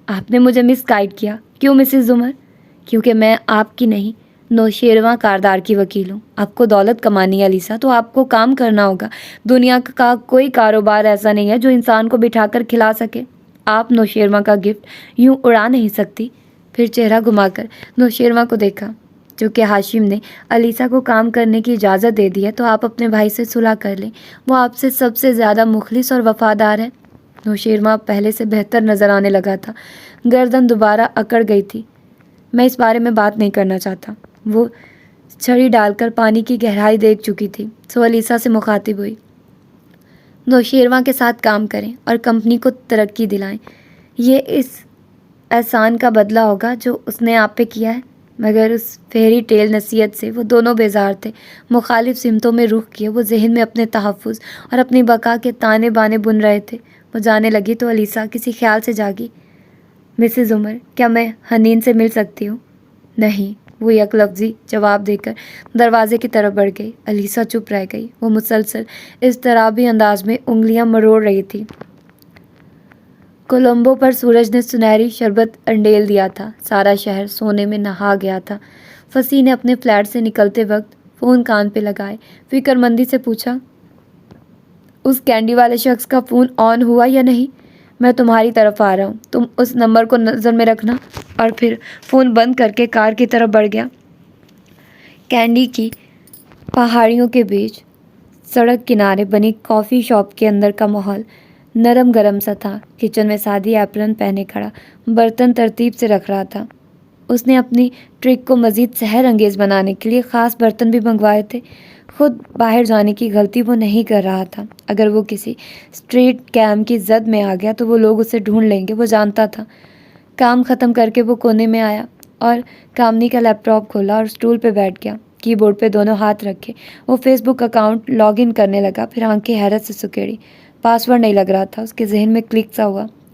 آپ نے مجھے مس گائیڈ کیا۔ کیوں مسز زمر؟ کیونکہ میں آپ کی نہیں، نوشیروہ کاردار کی وکیل ہوں۔ آپ کو دولت کمانی ہے علیسا، تو آپ کو کام کرنا ہوگا۔ دنیا کا کوئی کاروبار ایسا نہیں ہے جو انسان کو بٹھا کر کھلا سکے۔ آپ نوشیروہ کا گفٹ یوں اڑا نہیں سکتی۔ پھر چہرہ گھما کر نوشیروہ کو دیکھا، چونکہ ہاشم نے علیسا کو کام کرنے کی اجازت دے دی ہے تو آپ اپنے بھائی سے صلح کر لیں، وہ آپ سے سب سے زیادہ مخلص اور وفادار ہے۔ نوشیروہ پہلے سے بہتر نظر آنے لگا تھا۔ گردن دوبارہ اکڑ گئی تھی۔ میں اس بارے میں بات نہیں کرنا چاہتا۔ وہ چھڑی ڈال کر پانی کی گہرائی دیکھ چکی تھی، سو علیسا سے مخاطب ہوئی، نوشیروہ کے ساتھ کام کریں اور کمپنی کو ترقی دلائیں۔ یہ اس احسان کا بدلہ ہوگا جو اس نے آپ پہ کیا ہے۔ مگر اس فیری ٹیل نصیحت سے وہ دونوں بیزار تھے۔ مخالف سمتوں میں رخ کیے وہ ذہن میں اپنے تحفظ اور اپنی بقا کے تانے بانے بن رہے تھے۔ وہ جانے لگی تو علیسا کسی خیال سے جاگی۔ مسز عمر، کیا میں حنین سے مل سکتی ہوں؟ نہیں، وہ یک لفظی جواب دے کر دروازے کی طرف بڑھ گئی۔ علیسا چپ رہ گئی۔ وہ مسلسل اضطرابی انداز میں انگلیاں مروڑ رہی تھی۔ کولمبو پر سورج نے سنہری شربت انڈیل دیا تھا۔ سارا شہر سونے میں نہا گیا تھا۔ فصیح نے اپنے فلیٹ سے نکلتے وقت فون کان پہ لگائے فکر مندی سے پوچھا، اس کینڈی والے شخص کا فون آن ہوا یا نہیں؟ میں تمہاری طرف آ رہا ہوں، تم اس نمبر کو نظر میں رکھنا۔ اور پھر فون بند کر کے کار کی طرف بڑھ گیا۔ کینڈی کی پہاڑیوں کے بیچ سڑک کنارے بنی کافی شاپ کے اندر کا ماحول نرم گرم سا تھا۔ کچن میں سادی ایپرن پہنے کھڑا برتن ترتیب سے رکھ رہا تھا۔ اس نے اپنی ٹرک کو مزید سحر انگیز بنانے کے لیے خاص برتن بھی منگوائے تھے۔ خود باہر جانے کی غلطی وہ نہیں کر رہا تھا۔ اگر وہ کسی اسٹریٹ کیم کی زد میں آ گیا تو وہ لوگ اسے ڈھونڈ لیں گے، وہ جانتا تھا۔ کام ختم کر کے وہ کونے میں آیا اور کامنی کا لیپ ٹاپ کھولا اور اسٹول پہ بیٹھ گیا۔ کی بورڈ پہ دونوں ہاتھ رکھے وہ Facebook account log in کرنے لگا، پھر آنکھیں حیرت سے سکیڑی۔ پاس ورڈ نہیں لگ رہا تھا۔ اس کے ذہن میں کلک سا ہوا،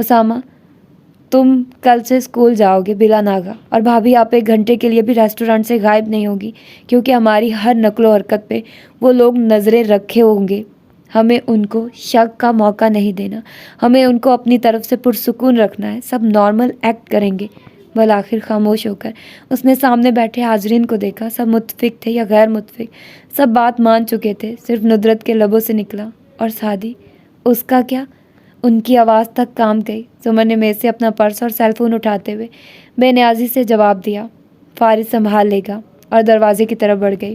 اسامہ تم کل سے اسکول جاؤ گے بلا ناغہ، اور بھابھی آپ 1 گھنٹے کے لیے بھی ریسٹورینٹ سے غائب نہیں ہوگی، کیونکہ ہماری ہر نقل و حرکت پہ وہ لوگ نظریں رکھے ہوں گے۔ ہمیں ان کو شک کا موقع نہیں دینا، ہمیں ان کو اپنی طرف سے پرسکون رکھنا ہے، سب نارمل ایکٹ کریں گے۔ بالآخر خاموش ہو کر اس نے سامنے بیٹھے حاضرین کو دیکھا، سب متفق تھے یا غیر متفق، سب بات مان چکے تھے، صرف ندرت کے لبوں سے نکلا، اور سعدی، اس کا کیا؟ ان کی آواز تک کام گئی۔ سمر نے میز سے اپنا پرس اور سیل فون اٹھاتے ہوئے بے نیازی سے جواب دیا، فارغ سنبھال لے گا، اور دروازے کی طرف بڑھ گئی۔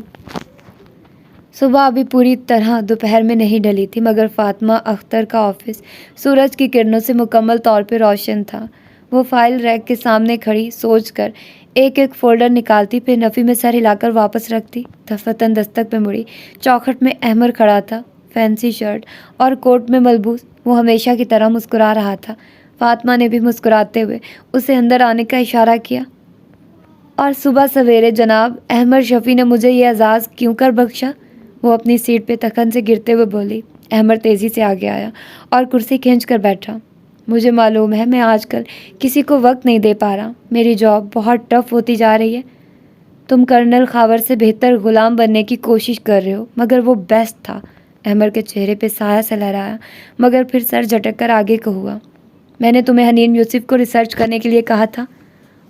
صبح ابھی پوری طرح دوپہر میں نہیں ڈلی تھی، مگر فاطمہ اختر کا آفس سورج کی کرنوں سے مکمل طور پہ روشن تھا۔ وہ فائل ریک کے سامنے کھڑی سوچ کر ایک ایک فولڈر نکالتی، پھر نفی میں سر ہلا کر واپس رکھتی۔ دفتن دستک پہ مڑی، چوکھٹ میں احمر کھڑا تھا، فینسی شرٹ اور کوٹ میں ملبوس۔ وہ ہمیشہ کی طرح مسکرا رہا تھا۔ فاطمہ نے بھی مسکراتے ہوئے اسے اندر آنے کا اشارہ کیا۔ اور صبح سویرے جناب احمد شفیع نے مجھے یہ اعزاز کیوں کر بخشا؟ وہ اپنی سیٹ پہ تکن سے گرتے ہوئے بولی۔ احمد تیزی سے آگے آیا اور کرسی کھینچ کر بیٹھا۔ مجھے معلوم ہے میں آج کل کسی کو وقت نہیں دے پا رہا، میری جاب بہت ٹف ہوتی جا رہی ہے۔ تم کرنل خاور سے بہتر غلام بننے کی کوشش کر رہے ہو، مگر وہ بیسٹ تھا۔ احمد کے چہرے پہ سایہ سا لہرایا، مگر پھر سر جھٹک کر آگے کو ہوا۔ میں نے تمہیں حنین یوسف کو ریسرچ کرنے کے لیے کہا تھا۔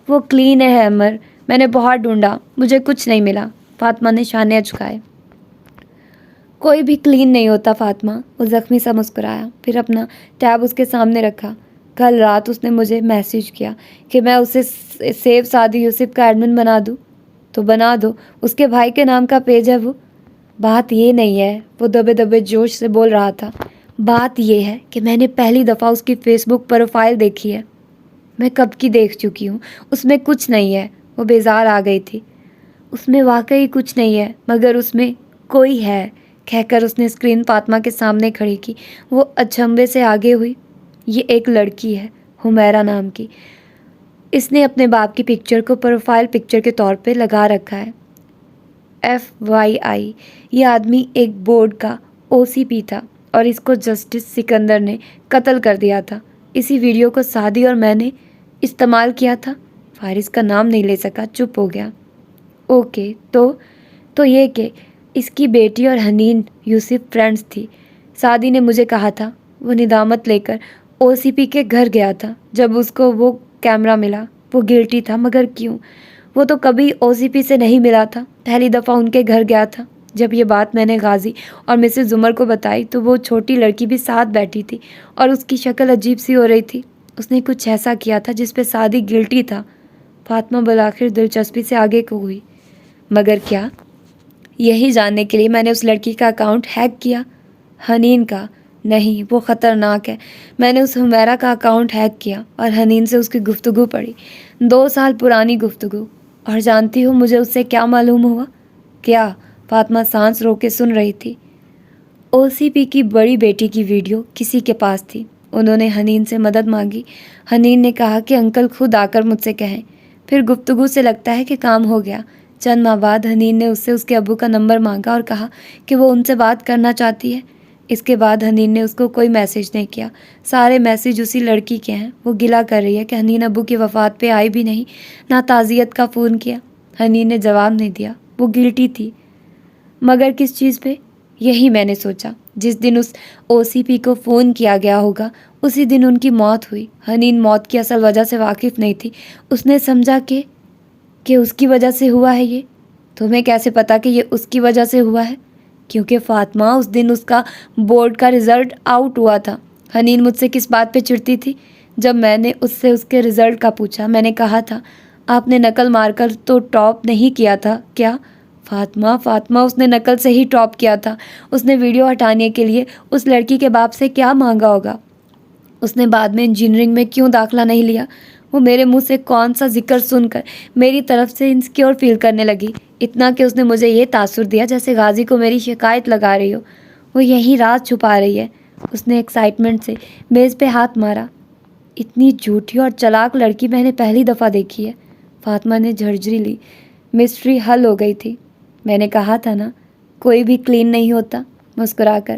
وہ کلین ہے احمد، میں نے بہت ڈھونڈا، مجھے کچھ نہیں ملا۔ فاطمہ نے شانے جھکائے۔ کوئی بھی کلین نہیں ہوتا فاطمہ۔ وہ زخمی سا مسکرایا، پھر اپنا ٹیب اس کے سامنے رکھا۔ کل رات اس نے مجھے میسیج کیا کہ میں اسے سیف سعدی یوسف کا ایڈمن بنا دوں، تو بنا دو، اس کے بھائی کے نام کا پیج ہے وہ۔ بات یہ نہیں ہے، وہ دبے دبے جوش سے بول رہا تھا، بات یہ ہے کہ میں نے پہلی دفعہ اس کی فیس بک پروفائل دیکھی ہے۔ میں کب کی دیکھ چکی ہوں، اس میں کچھ نہیں ہے۔ وہ بیزار آ گئی تھی۔ اس میں واقعی کچھ نہیں ہے، مگر اس میں کوئی ہے، کہہ کر اس نے اسکرین فاطمہ کے سامنے کھڑی کی۔ وہ اچنبھے سے آگے ہوئی۔ یہ ایک لڑکی ہے، حمیرہ نام کی۔ اس نے اپنے باپ کی پکچر کو پروفائل پکچر کے طور پہ لگا رکھا ہے۔ FYI، یہ آدمی ایک بورڈ کا OCP تھا، اور اس کو جسٹس سکندر نے قتل کر دیا تھا۔ اسی ویڈیو کو سعدی اور میں نے استعمال کیا تھا۔ فارس کا نام نہیں لے سکا، چپ ہو گیا۔ اوکے، تو یہ کہ اس کی بیٹی اور حنین یوسف فرینڈز تھی۔ سعدی نے مجھے کہا تھا۔ وہ ندامت لے کر OCP کے گھر گیا تھا جب اس کو وہ کیمرہ ملا۔ وہ گلٹی تھا، مگر کیوں؟ وہ تو کبھی OCP سے نہیں ملا تھا، پہلی دفعہ ان کے گھر گیا تھا۔ جب یہ بات میں نے غازی اور مسز عمر کو بتائی تو وہ چھوٹی لڑکی بھی ساتھ بیٹھی تھی، اور اس کی شکل عجیب سی ہو رہی تھی۔ اس نے کچھ ایسا کیا تھا جس پہ سعدی گلٹی تھا۔ فاطمہ بالآخر دلچسپی سے آگے کو ہوئی۔ مگر کیا؟ یہی جاننے کے لیے میں نے اس لڑکی کا اکاؤنٹ ہیک کیا۔ حنین کا نہیں، وہ خطرناک ہے۔ میں نے اس حمیرہ کا اکاؤنٹ ہیک کیا اور حنین سے اس کی گفتگو پڑھی، 2 سال پرانی گفتگو۔ اور جانتی ہو مجھے اس سے کیا معلوم ہوا؟ کیا؟ فاطمہ سانس روک کے سن رہی تھی۔ OCP کی بڑی بیٹی کی ویڈیو کسی کے پاس تھی۔ انہوں نے حنین سے مدد مانگی۔ حنین نے کہا کہ انکل خود آ کر مجھ سے کہیں۔ پھر گفتگو سے لگتا ہے کہ کام ہو گیا۔ چند ماہ بعد حنین نے اس سے اس کے ابو کا نمبر مانگا اور کہا کہ وہ ان سے بات کرنا چاہتی ہے۔ اس کے بعد حنین نے اس کو کوئی میسیج نہیں کیا۔ سارے میسیج اسی لڑکی کے ہیں۔ وہ گلہ کر رہی ہے کہ حنین ابو کی وفات پہ آئی بھی نہیں، نہ تعزیت کا فون کیا۔ حنین نے جواب نہیں دیا۔ وہ گلٹی تھی، مگر کس چیز پہ؟ یہی میں نے سوچا۔ جس دن اس OCP کو فون کیا گیا ہوگا اسی دن ان کی موت ہوئی۔ حنین موت کی اصل وجہ سے واقف نہیں تھی۔ اس نے سمجھا کہ اس کی وجہ سے ہوا ہے یہ۔ تمہیں کیسے پتا کہ یہ اس کی وجہ سے ہوا ہے؟ کیونکہ فاطمہ اس دن اس کا بورڈ کا رزلٹ آؤٹ ہوا تھا۔ حنین مجھ سے کس بات پہ چڑھتی تھی؟ جب میں نے اس سے اس کے رزلٹ کا پوچھا، میں نے کہا تھا آپ نے نقل مار کر تو ٹاپ نہیں کیا تھا کیا؟ فاطمہ اس نے نقل سے ہی ٹاپ کیا تھا۔ اس نے ویڈیو ہٹانے کے لیے اس لڑکی کے باپ سے کیا مانگا ہوگا؟ اس نے بعد میں انجینئرنگ میں کیوں داخلہ نہیں لیا؟ وہ میرے منہ سے کون سا ذکر سن کر میری طرف سے انسیکیور فیل کرنے لگی، اتنا کہ اس نے مجھے یہ تاثر دیا جیسے غازی کو میری شکایت لگا رہی ہو۔ وہ یہی راز چھپا رہی ہے۔ اس نے ایکسائٹمنٹ سے میز پہ ہاتھ مارا۔ اتنی جھوٹی اور چلاک لڑکی میں نے پہلی دفعہ دیکھی ہے۔ فاطمہ نے جھرجھری لی۔ مسٹری حل ہو گئی تھی۔ میں نے کہا تھا نا، کوئی بھی کلین نہیں ہوتا۔ مسکرا کر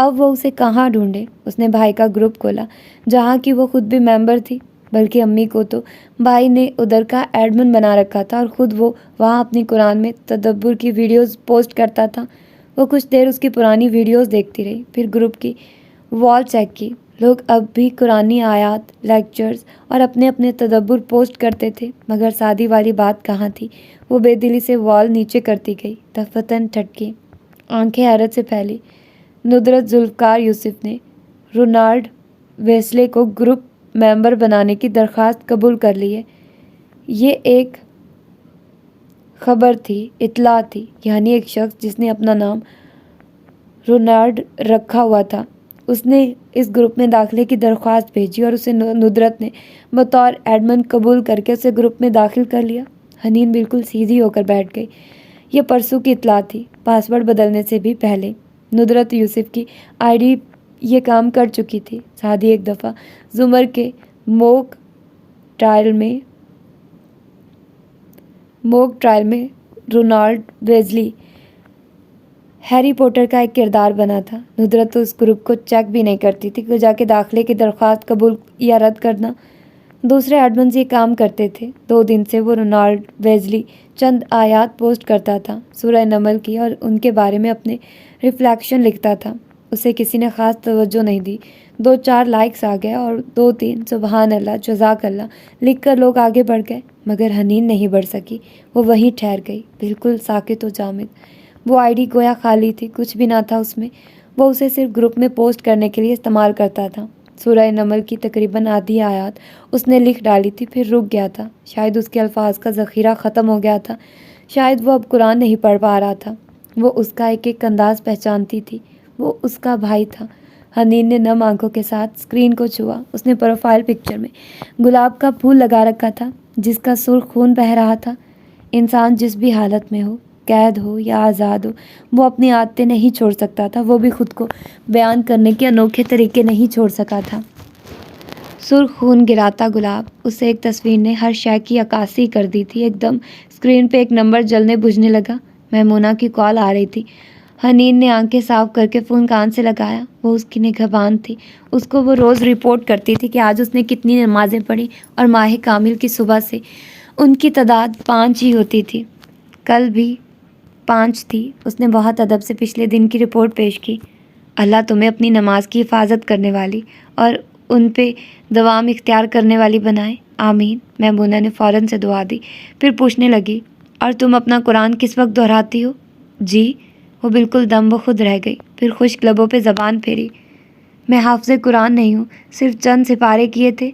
اب وہ اسے کہاں ڈھونڈے؟ اس نے بھائی کا گروپ کھولا جہاں کی وہ خود بھی ممبر تھی، بلکہ امی کو تو بھائی نے ادھر کا ایڈمن بنا رکھا تھا اور خود وہ وہاں اپنی قرآن میں تدبر کی ویڈیوز پوسٹ کرتا تھا۔ وہ کچھ دیر اس کی پرانی ویڈیوز دیکھتی رہی، پھر گروپ کی وال چیک کی۔ لوگ اب بھی قرآنی آیات، لیکچرز اور اپنے اپنے تدبر پوسٹ کرتے تھے، مگر سادی والی بات کہاں تھی؟ وہ بے دلی سے وال نیچے کرتی گئی، دفتن ٹھٹکی، آنکھیں حیرت سے پھیلی۔ ندرت ذوالفقار یوسف نے رونالڈ ویسلے کو گروپ ممبر بنانے کی درخواست قبول کر لی ہے۔ یہ ایک خبر تھی، اطلاع تھی، یعنی ایک شخص جس نے اپنا نام رونالڈ رکھا ہوا تھا، اس نے اس گروپ میں داخلے کی درخواست بھیجی اور اسے ندرت نے بطور ایڈمن قبول کر کے اسے گروپ میں داخل کر لیا۔ حنین بالکل سیدھی ہو کر بیٹھ گئی۔ یہ پرسوں کی اطلاع تھی، پاس ورڈ بدلنے سے بھی پہلے۔ ندرت یوسف کی آئی ڈی یہ کام کر چکی تھی۔ سادی ایک دفعہ زمر کے موک ٹرائل میں رونالڈ ویزلی ہیری پوٹر کا ایک کردار بنا تھا۔ ندرت تو اس گروپ کو چیک بھی نہیں کرتی تھی کہ جا کے داخلے کی درخواست قبول یا رد کرنا۔ دوسرے ایڈمنز یہ کام کرتے تھے۔ 2 دن سے وہ رونالڈ ویزلی چند آیات پوسٹ کرتا تھا، سورہ نمل کی، اور ان کے بارے میں اپنے ریفلیکشن لکھتا تھا۔ اسے کسی نے خاص توجہ نہیں دی۔ 2-4 لائکس آ گئے اور 2-3 سبحان اللہ، جزاک اللہ لکھ کر لوگ آگے بڑھ گئے، مگر حنین نہیں بڑھ سکی۔ وہ وہیں ٹھہر گئی، بالکل ساکت و جامد۔ وہ آئی ڈی گویا خالی تھی، کچھ بھی نہ تھا اس میں۔ وہ اسے صرف گروپ میں پوسٹ کرنے کے لیے استعمال کرتا تھا۔ سورہ نمل کی تقریباً آدھی آیات اس نے لکھ ڈالی تھی، پھر رک گیا تھا۔ شاید اس کے الفاظ کا ذخیرہ ختم ہو گیا تھا، شاید وہ اب قرآن نہیں پڑھ پا رہا تھا۔ وہ اس کا ایک ایک انداز پہچانتی تھی، وہ اس کا بھائی تھا۔ حنین نے نم آنکھوں کے ساتھ اسکرین کو چھوا۔ اس نے پروفائل پکچر میں گلاب کا پھول لگا رکھا تھا جس کا سرخ خون بہہ رہا تھا۔ انسان جس بھی حالت میں ہو، قید ہو یا آزاد ہو، وہ اپنی عادتیں نہیں چھوڑ سکتا تھا، وہ بھی خود کو بیان کرنے کے انوکھے طریقے نہیں چھوڑ سکا تھا۔ سرخ خون گراتا گلاب، اسے ایک تصویر نے ہر شے کی عکاسی کر دی تھی۔ ایک دم اسکرین پہ ایک نمبر جلنے بجھنے لگا۔ میمونہ کی کال آ رہی تھی۔ حنین نے آنکھیں صاف کر کے فون کان سے لگایا۔ وہ اس کی نگہبان تھی، اس کو وہ روز رپورٹ کرتی تھی کہ آج اس نے کتنی نمازیں پڑھی، اور ماہ کامل کی صبح سے ان کی تعداد 5 ہی ہوتی تھی۔ کل بھی 5 تھی۔ اس نے بہت ادب سے پچھلے دن کی رپورٹ پیش کی۔ اللہ تمہیں اپنی نماز کی حفاظت کرنے والی اور ان پہ دوام اختیار کرنے والی بنائے، آمین۔ میمونہ نے فوراً سے دعا دی، پھر پوچھنے لگی، اور تم اپنا قرآن کس وقت دہراتی ہو؟ جی۔ وہ بالکل دم بخود رہ گئی، پھر خشک لبوں پہ زبان پھیری۔ میں حافظ قرآن نہیں ہوں، صرف چند سپارے کیے تھے۔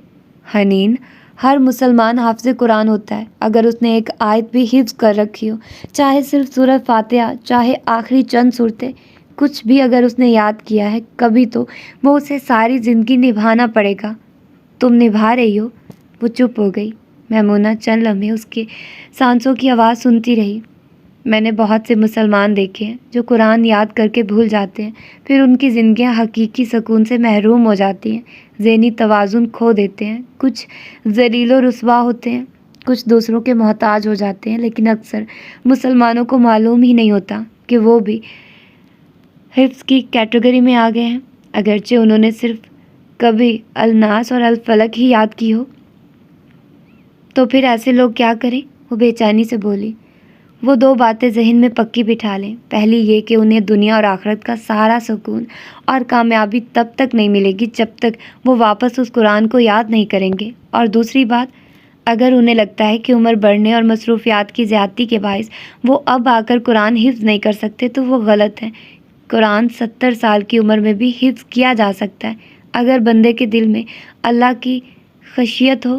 حنین، ہر مسلمان حافظ قرآن ہوتا ہے اگر اس نے ایک آیت بھی حفظ کر رکھی ہو، چاہے صرف سورہ فاتحہ، چاہے آخری چند صورتیں، کچھ بھی اگر اس نے یاد کیا ہے کبھی، تو وہ اسے ساری زندگی نبھانا پڑے گا۔ تم نبھا رہی ہو؟ وہ چپ ہو گئی۔ میمونہ چند لمحے اس کے سانسوں کی آواز سنتی رہی۔ میں نے بہت سے مسلمان دیکھے ہیں جو قرآن یاد کر کے بھول جاتے ہیں، پھر ان کی زندگیاں حقیقی سکون سے محروم ہو جاتی ہیں، ذہنی توازن کھو دیتے ہیں، کچھ ذلیل و رسوا ہوتے ہیں، کچھ دوسروں کے محتاج ہو جاتے ہیں، لیکن اکثر مسلمانوں کو معلوم ہی نہیں ہوتا کہ وہ بھی حفظ کی کیٹیگری میں آ گئے ہیں، اگرچہ انہوں نے صرف کبھی الناس اور الفلق ہی یاد کی ہو۔ تو پھر ایسے لوگ کیا کریں؟ وہ بے چینی سے بولی۔ وہ 2 باتیں ذہن میں پکی بٹھا لیں۔ پہلی یہ کہ انہیں دنیا اور آخرت کا سارا سکون اور کامیابی تب تک نہیں ملے گی جب تک وہ واپس اس قرآن کو یاد نہیں کریں گے، اور دوسری بات، اگر انہیں لگتا ہے کہ عمر بڑھنے اور مصروفیات کی زیادتی کے باعث وہ اب آ کر قرآن حفظ نہیں کر سکتے تو وہ غلط ہے۔ قرآن 70 سال کی عمر میں بھی حفظ کیا جا سکتا ہے اگر بندے کے دل میں اللہ کی خشیت ہو۔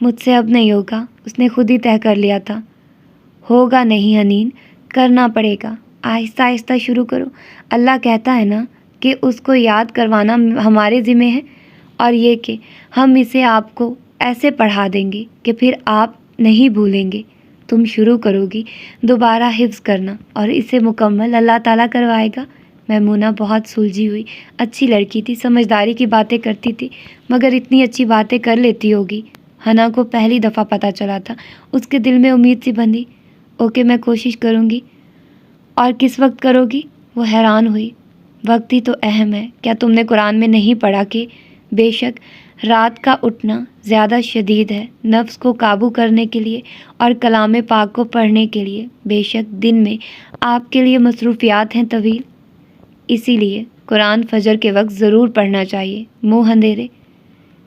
مجھ سے اب نہیں ہوگا، اس نے خود ہی طے کر لیا تھا۔ ہوگا نہیں حنین، کرنا پڑے گا، آہستہ آہستہ شروع کرو۔ اللہ کہتا ہے نا کہ اس کو یاد کروانا ہمارے ذمہ ہے، اور یہ کہ ہم اسے آپ کو ایسے پڑھا دیں گے کہ پھر آپ نہیں بھولیں گے۔ تم شروع کرو گی دوبارہ حفظ کرنا، اور اسے مکمل اللہ تعالیٰ کروائے گا۔ میمونہ بہت سلجھی ہوئی اچھی لڑکی تھی، سمجھداری کی باتیں کرتی تھی، مگر اتنی اچھی باتیں کر لیتی ہوگی۔ حنا کو پہلی دفعہ پتہ چلا تھا۔ اس کے دل میں امید سی بندھی۔ اوکے، میں کوشش کروں گی۔ اور کس وقت کرو گی؟ وہ حیران ہوئی۔ وقت ہی تو اہم ہے۔ کیا تم نے قرآن میں نہیں پڑھا کہ بے شک رات کا اٹھنا زیادہ شدید ہے نفس کو قابو کرنے کے لیے اور کلام پاک کو پڑھنے کے لیے؟ بے شک دن میں آپ کے لیے مصروفیات ہیں طویل، اسی لیے قرآن فجر کے وقت ضرور پڑھنا چاہیے۔ منہ اندھیرے،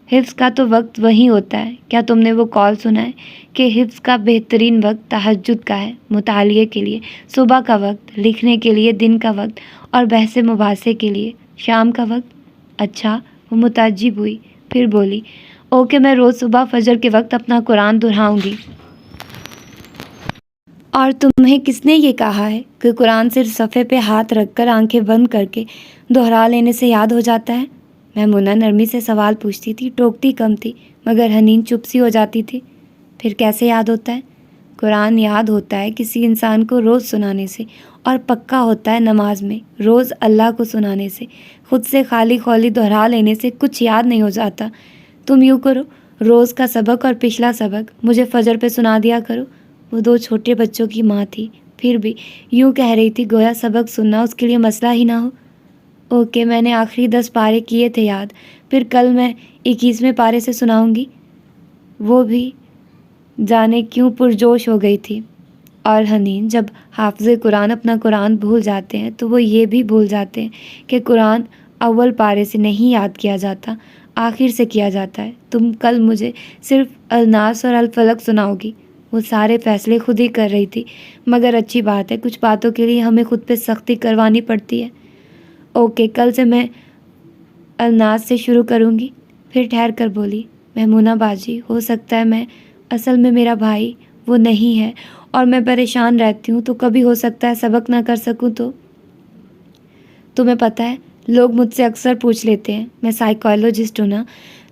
حفظ کا تو وقت وہی ہوتا ہے۔ کیا تم نے وہ قول سنا ہے کہ حفظ کا بہترین وقت تہجد کا ہے، مطالعے کے لیے صبح کا وقت، لکھنے کے لیے دن کا وقت اور بحث مباحثے کے لیے شام کا وقت؟ اچھا، وہ متعجب ہوئی، پھر بولی، اوکے، میں روز صبح فجر کے وقت اپنا قرآن دہراؤں گی۔ اور تمہیں کس نے یہ کہا ہے کہ قرآن صرف صفحے پہ ہاتھ رکھ کر آنکھیں بند کر کے دہرا لینے سے یاد ہو جاتا ہے؟ میمونہ نرمی سے سوال پوچھتی تھی، ٹوکتی کم تھی، مگر حنین چپ سی ہو جاتی تھی۔ پھر کیسے یاد ہوتا ہے؟ قرآن یاد ہوتا ہے کسی انسان کو روز سنانے سے، اور پکا ہوتا ہے نماز میں روز اللہ کو سنانے سے۔ خود سے خالی خولی دہرا لینے سے کچھ یاد نہیں ہو جاتا۔ تم یوں کرو، روز کا سبق اور پچھلا سبق مجھے فجر پہ سنا دیا کرو۔ وہ 2 چھوٹے بچوں کی ماں تھی، پھر بھی یوں کہہ رہی تھی گویا سبق سننا اس کے لیے مسئلہ ہی نہ ہو۔ اوکے، میں نے آخری 10 پارے کیے تھے یاد، پھر کل میں 21ویں پارے سے سناؤں گی۔ وہ بھی جانے کیوں پرجوش ہو گئی تھی۔ اور حنین، جب حافظ قرآن اپنا قرآن بھول جاتے ہیں تو وہ یہ بھی بھول جاتے ہیں کہ قرآن اول پارے سے نہیں یاد کیا جاتا، آخر سے کیا جاتا ہے۔ تم کل مجھے صرف الناس اور الفلق سناؤ گی۔ وہ سارے فیصلے خود ہی کر رہی تھی، مگر اچھی بات ہے، کچھ باتوں کے لیے ہمیں خود پہ سختی کروانی پڑتی ہے۔ اوکے، کل سے میں الناس سے شروع کروں گی۔ پھر ٹھہر کر بولی، میمونہ باجی، ہو سکتا ہے اصل میں میرا بھائی وہ نہیں ہے اور میں پریشان رہتی ہوں، تو کبھی ہو سکتا ہے سبق نہ کر سکوں تو۔ تمہیں پتہ ہے، لوگ مجھ سے اکثر پوچھ لیتے ہیں، میں سائیکالوجسٹ ہوں نا،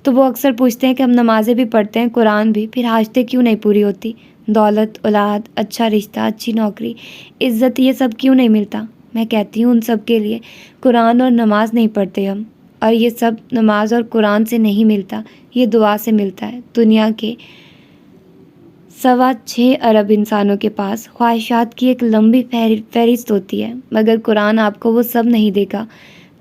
تو وہ اکثر پوچھتے ہیں کہ ہم نمازیں بھی پڑھتے ہیں، قرآن بھی، پھر حاجتیں کیوں نہیں پوری ہوتی؟ دولت، اولاد، اچھا رشتہ، اچھی نوکری، عزت، یہ سب کیوں نہیں ملتا؟ میں کہتی ہوں ان سب کے لیے قرآن اور نماز نہیں پڑھتے ہم، اور یہ سب نماز اور قرآن سے نہیں ملتا، یہ دعا سے ملتا ہے۔ دنیا کے 6.25 ارب انسانوں کے پاس خواہشات کی ایک لمبی فہرست ہوتی ہے، مگر قرآن آپ کو وہ سب نہیں دے گا۔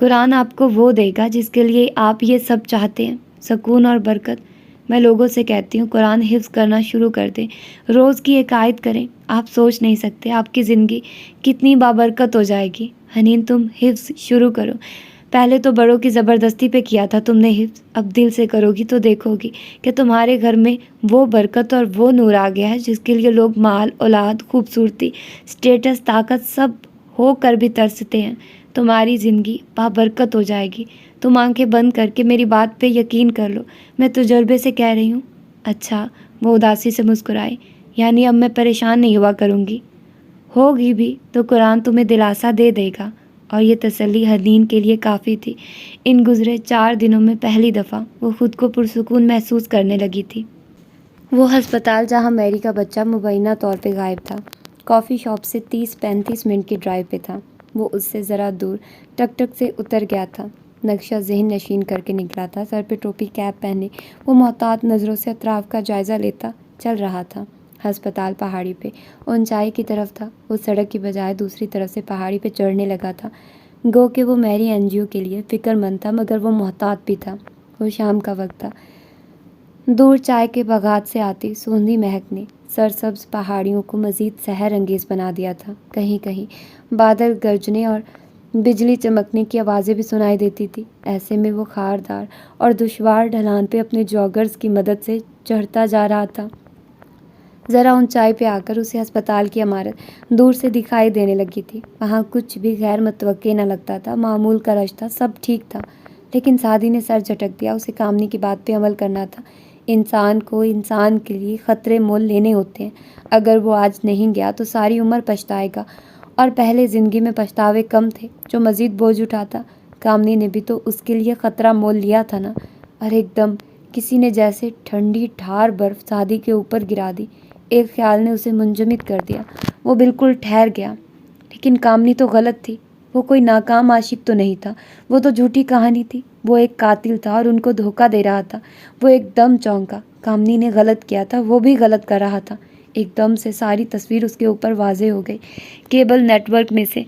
قرآن آپ کو وہ دے گا جس کے لیے آپ یہ سب چاہتے ہیں، سکون اور برکت۔ میں لوگوں سے کہتی ہوں قرآن حفظ کرنا شروع کر دیں، روز کی ایک آیت کریں، آپ سوچ نہیں سکتے آپ کی زندگی کتنی بابرکت ہو جائے گی۔ حنین، تم حفظ شروع کرو، پہلے تو بڑوں کی زبردستی پہ کیا تھا تم نے حفظ، اب دل سے کرو گی تو دیکھو گی کہ تمہارے گھر میں وہ برکت اور وہ نور آ گیا ہے جس کے لیے لوگ مال، اولاد، خوبصورتی، سٹیٹس، طاقت سب ہو کر بھی ترستے ہیں۔ تمہاری زندگی بابرکت ہو جائے گی۔ تم آنکھیں بند کر کے میری بات پہ یقین کر لو، میں تجربے سے کہہ رہی ہوں۔ اچھا، وہ اداسی سے مسکرائی، یعنی اب میں پریشان نہیں ہوا کروں گی؟ ہوگی بھی تو قرآن تمہیں دلاسا دے دے گا۔ اور یہ تسلی حنین کے لیے کافی تھی۔ ان گزرے 4 دنوں میں پہلی دفعہ وہ خود کو پرسکون محسوس کرنے لگی تھی۔ وہ ہسپتال جہاں میری کا بچہ مبینہ طور پہ غائب تھا، کافی شاپ سے 30-35 منٹ کی ڈرائیو پہ تھا۔ وہ اس سے ذرا دور ٹک ٹک سے اتر گیا تھا، نقشہ ذہن نشین کر کے نکلا تھا، سر پہ ٹوپی کیپ پہنے وہ محتاط نظروں سے اطراف کا جائزہ لیتا چل رہا تھا۔ ہسپتال پہاڑی پہ اونچائی کی طرف تھا، وہ سڑک کی بجائے دوسری طرف سے پہاڑی پہ چڑھنے لگا تھا، گو کہ وہ میری انجیو کے لیے فکر مند تھا، مگر وہ محتاط بھی تھا۔ وہ شام کا وقت تھا، دور چائے کے باغات سے آتی سوندھی مہک نے سرسبز پہاڑیوں کو مزید سحر انگیز بنا دیا تھا۔ کہیں کہیں بادل گرجنے اور بجلی چمکنے کی آوازیں بھی سنائی دیتی تھی۔ ایسے میں وہ خاردار اور دشوار ڈھلان پہ اپنے جاگرز کی مدد سے چڑھتا جا رہا تھا۔ ذرا اونچائی پہ آ کر اسے ہسپتال کی عمارت دور سے دکھائی دینے لگی تھی۔ وہاں کچھ بھی غیر متوقع نہ لگتا تھا، معمول کا رش تھا، سب ٹھیک تھا، لیکن سعدی نے سر جھٹک دیا۔ اسے کامنی کی بات پہ عمل کرنا تھا۔ انسان کو انسان کے لیے خطرے مول لینے ہوتے ہیں، اگر وہ آج نہیں گیا تو ساری عمر پچھتائے گا، اور پہلے زندگی میں پچھتاوے کم تھے جو مزید بوجھ اٹھاتا۔ کامنی نے بھی تو اس کے لیے خطرہ مول لیا تھا نا۔ اور ایک دم کسی نے جیسے ٹھنڈی ٹھار برف سعدی کے اوپر گرا دی۔ ایک خیال نے اسے منجمد کر دیا، وہ بالکل ٹھہر گیا۔ لیکن کامنی تو غلط تھی، وہ کوئی ناکام عاشق تو نہیں تھا، وہ تو جھوٹی کہانی تھی، وہ ایک قاتل تھا اور ان کو دھوکہ دے رہا تھا۔ وہ ایک دم چونکا، کامنی نے غلط کیا تھا، وہ بھی غلط کر رہا تھا۔ ایک دم سے ساری تصویر اس کے اوپر واضح ہو گئی۔ کیبل نیٹ ورک میں سے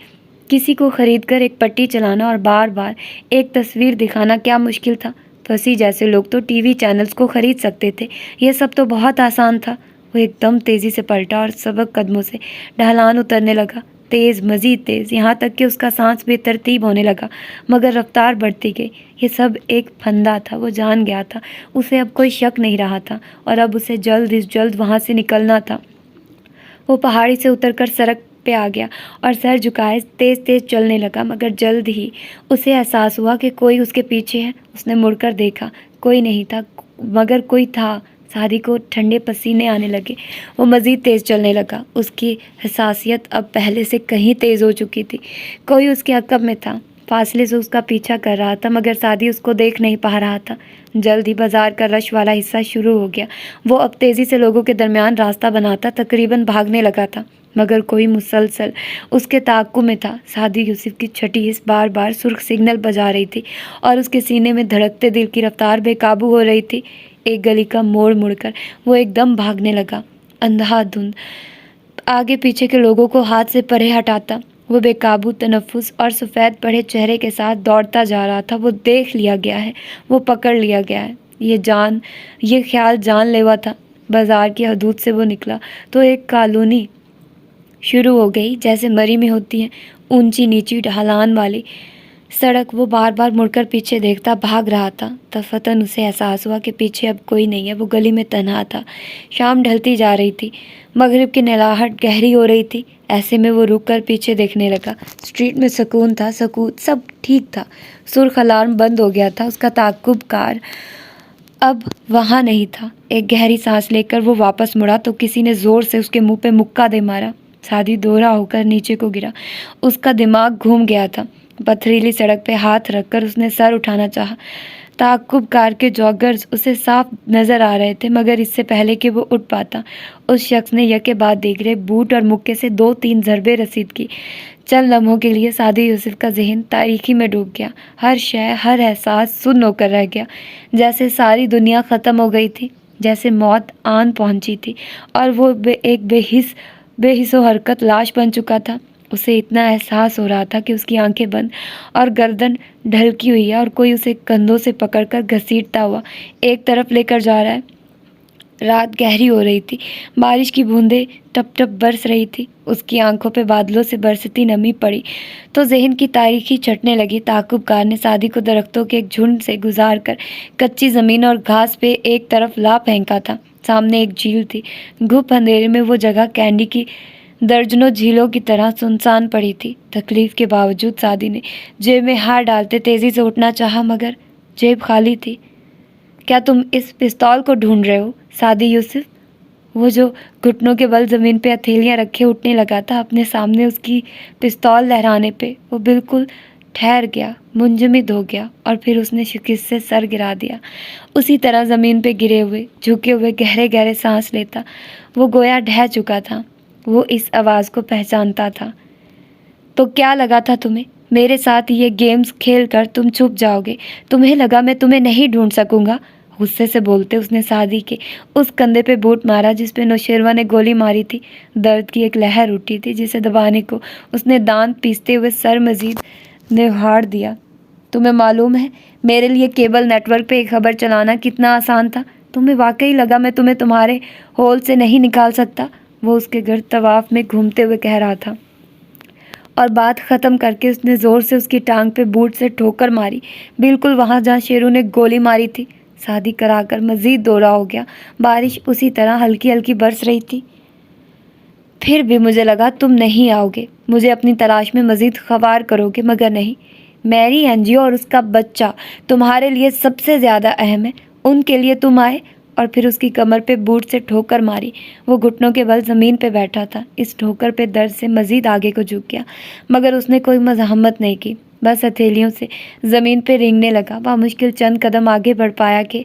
کسی کو خرید کر ایک پٹی چلانا اور بار بار ایک تصویر دکھانا کیا مشکل تھا؟ پھنسی جیسے لوگ تو ٹی وی چینلز کو خرید سکتے تھے، یہ سب تو بہت آسان تھا۔ وہ ایک دم تیزی سے پلٹا اور سبک قدموں سے ڈھلان اترنے لگا، تیز، مزید تیز، یہاں تک کہ اس کا سانس بے ترتیب ہونے لگا، مگر رفتار بڑھتی گئی۔ یہ سب ایک پھندا تھا، وہ جان گیا تھا، اسے اب کوئی شک نہیں رہا تھا، اور اب اسے جلد از جلد وہاں سے نکلنا تھا۔ وہ پہاڑی سے اتر کر سڑک پہ آ گیا اور سر جھکائے تیز تیز چلنے لگا، مگر جلد ہی اسے احساس ہوا کہ کوئی اس کے پیچھے ہے۔ اس نے مڑ کر دیکھا، کوئی نہیں تھا، مگر کوئی تھا۔ سعدی کو ٹھنڈے پسینے آنے لگے، وہ مزید تیز چلنے لگا۔ اس کی حساسیت اب پہلے سے کہیں تیز ہو چکی تھی، کوئی اس کے عقب میں تھا، فاصلے سے اس کا پیچھا کر رہا تھا، مگر سعدی اس کو دیکھ نہیں پا رہا تھا۔ جلد ہی بازار کا رش والا حصہ شروع ہو گیا، وہ اب تیزی سے لوگوں کے درمیان راستہ بناتا تقریباً بھاگنے لگا تھا، مگر کوئی مسلسل اس کے تعاقب میں تھا۔ سعدی یوسف کی چھٹی حص بار بار سرخ سگنل بجا رہی تھی اور اس کے سینے میں دھڑکتے دل کی رفتار بے قابو ہو رہی تھی۔ ایک گلی کا موڑ مڑ کر وہ ایک دم بھاگنے لگا، اندھا دھند آگے پیچھے کے لوگوں کو ہاتھ سے پرے ہٹاتا۔ وہ بے قابو تنفس اور سفید پڑے چہرے کے ساتھ دوڑتا جا رہا تھا۔ وہ دیکھ لیا گیا ہے، وہ پکڑ لیا گیا ہے، یہ خیال جان لیوا تھا۔ بازار کی حدود سے وہ نکلا تو ایک کالونی شروع ہو گئی جیسے مری میں ہوتی ہیں، اونچی نیچی ڈھلان والی سڑک۔ وہ بار بار مڑ کر پیچھے دیکھتا بھاگ رہا تھا۔ دفعتاً اسے احساس ہوا کہ پیچھے اب کوئی نہیں ہے، وہ گلی میں تنہا تھا۔ شام ڈھلتی جا رہی تھی، مغرب کی نلاہٹ گہری ہو رہی تھی، ایسے میں وہ رک کر پیچھے دیکھنے لگا۔ اسٹریٹ میں سکون تھا، سکوت، سب ٹھیک تھا۔ سرخ الارم بند ہو گیا تھا، اس کا تعاقب کار اب وہاں نہیں تھا۔ ایک گہری سانس لے کر وہ واپس مڑا تو کسی نے زور سے اس کے منہ پہ مکہ دے مارا۔ سعدی دوہرا ہو کر نیچے کو گرا، اس کا دماغ گھوم گیا تھا۔ پتھریلی سڑک پہ ہاتھ رکھ کر اس نے سر اٹھانا چاہا۔ تعاقب کار کے جاگرز اسے صاف نظر آ رہے تھے، مگر اس سے پہلے کہ وہ اٹھ پاتا اس شخص نے یکے بعد دیگرے بوٹ اور مکے سے 2-3 ضربیں رسید کی۔ چند لمحوں کے لیے سعدی یوسف کا ذہن تاریکی میں ڈوب گیا، ہر شے، ہر احساس سن ہو کر رہ گیا، جیسے ساری دنیا ختم ہو گئی تھی، جیسے موت آن پہنچی تھی اور وہ ایک بے حس و حرکت لاش بن چکا تھا۔ اسے اتنا احساس ہو رہا تھا کہ اس کی آنکھیں بند اور گردن ڈھلکی ہوئی ہے اور کوئی اسے کندھوں سے پکڑ کر گھسیٹتا ہوا ایک طرف لے کر جا رہا ہے۔ رات گہری ہو رہی تھی، بارش کی بوندیں ٹپ ٹپ برس رہی تھی، اس کی آنکھوں پہ بادلوں سے برستی نمی پڑی تو ذہن کی تاریکی چھٹنے لگی۔ تعاقب کار نے سعدی کو درختوں کے ایک جھنڈ سے گزار کر کچی زمین اور گھاس پہ ایک طرف لا پھینکا تھا۔ سامنے ایک جھیل تھی، گھپ اندھیرے میں وہ جگہ کینڈی کی درجنوں جھیلوں کی طرح سنسان پڑی تھی۔ تکلیف کے باوجود سعدی نے جیب میں ہاتھ ڈالتے تیزی سے اٹھنا چاہا، مگر جیب خالی تھی۔ کیا تم اس پستول کو ڈھونڈ رہے ہو سعدی یوسف؟ وہ جو گھٹنوں کے بل زمین پہ ہتھیلیاں رکھے اٹھنے لگا تھا اپنے سامنے اس کی پستول لہرانے پہ، وہ بالکل ٹھہر گیا، منجمد ہو گیا، اور پھر اس نے شکست سے سر گرا دیا، اسی طرح زمین پہ گرے ہوئے، جھکے ہوئے گہرے گہرے سانس لیتا۔ وہ گویا ڈھہ چکا تھا، وہ اس آواز کو پہچانتا تھا۔ تو کیا لگا تھا تمہیں؟ میرے ساتھ یہ گیمز کھیل کر تم چھپ جاؤ گے؟ تمہیں لگا میں تمہیں نہیں ڈھونڈ سکوں گا؟ غصے سے بولتے اس نے سعدی کے اس کندھے پہ بوٹ مارا جس پہ نوشیروہ نے گولی ماری تھی۔ درد کی ایک لہر اٹھی تھی جسے دبانے کو اس نے دانت پیستے ہوئے سر مزید نہاڑ دیا۔ تمہیں معلوم ہے میرے لیے کیبل نیٹ ورک پہ ایک خبر چلانا کتنا آسان تھا؟ تمہیں واقعی لگا میں تمہیں تمہارے ہول سے نہیں نکال سکتا؟ وہ اس کے گرد طواف میں گھومتے ہوئے کہہ رہا تھا، اور بات ختم کر کے اس نے زور سے اس کی ٹانگ پہ بوٹ سے ٹھوکر ماری، بالکل وہاں جہاں شیرو نے گولی ماری تھی۔ سعدی کرا کر مزید دوہرا ہو گیا، بارش اسی طرح ہلکی ہلکی برس رہی تھی۔ پھر بھی مجھے لگا تم نہیں آؤ گے، مجھے اپنی تلاش میں مزید خوار کرو گے، مگر نہیں۔ میری انجیو اور اس کا بچہ تمہارے لیے سب سے زیادہ اہم ہے، ان کے لیے تم آئے۔ اور پھر اس کی کمر پہ بوٹ سے ٹھوکر ماری۔ وہ گھٹنوں کے بل زمین پہ بیٹھا تھا، اس ٹھوکر پہ درد سے مزید آگے کو جھک گیا، مگر اس نے کوئی مزاحمت نہیں کی، بس ہتھیلیوں سے زمین پہ رینگنے لگا۔ وہ مشکل چند قدم آگے بڑھ پایا کہ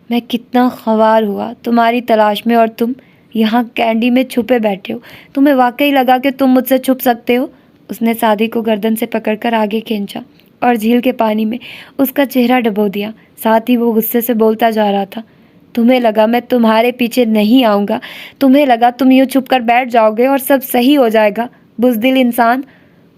میں کتنا خوار ہوا تمہاری تلاش میں، اور تم یہاں کینڈی میں چھپے بیٹھے ہو۔ تمہیں واقعی لگا کہ تم مجھ سے چھپ سکتے ہو؟ اس نے سعدی کو گردن سے پکڑ کر آگے کھینچا اور جھیل کے پانی میں اس کا چہرہ ڈبو دیا، ساتھ ہی وہ غصے سے بولتا جا رہا تھا، تمہیں لگا میں تمہارے پیچھے نہیں آؤں گا؟ تمہیں لگا تم یوں چھپ کر بیٹھ جاؤ گے اور سب صحیح ہو جائے گا؟ بزدل انسان!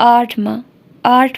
8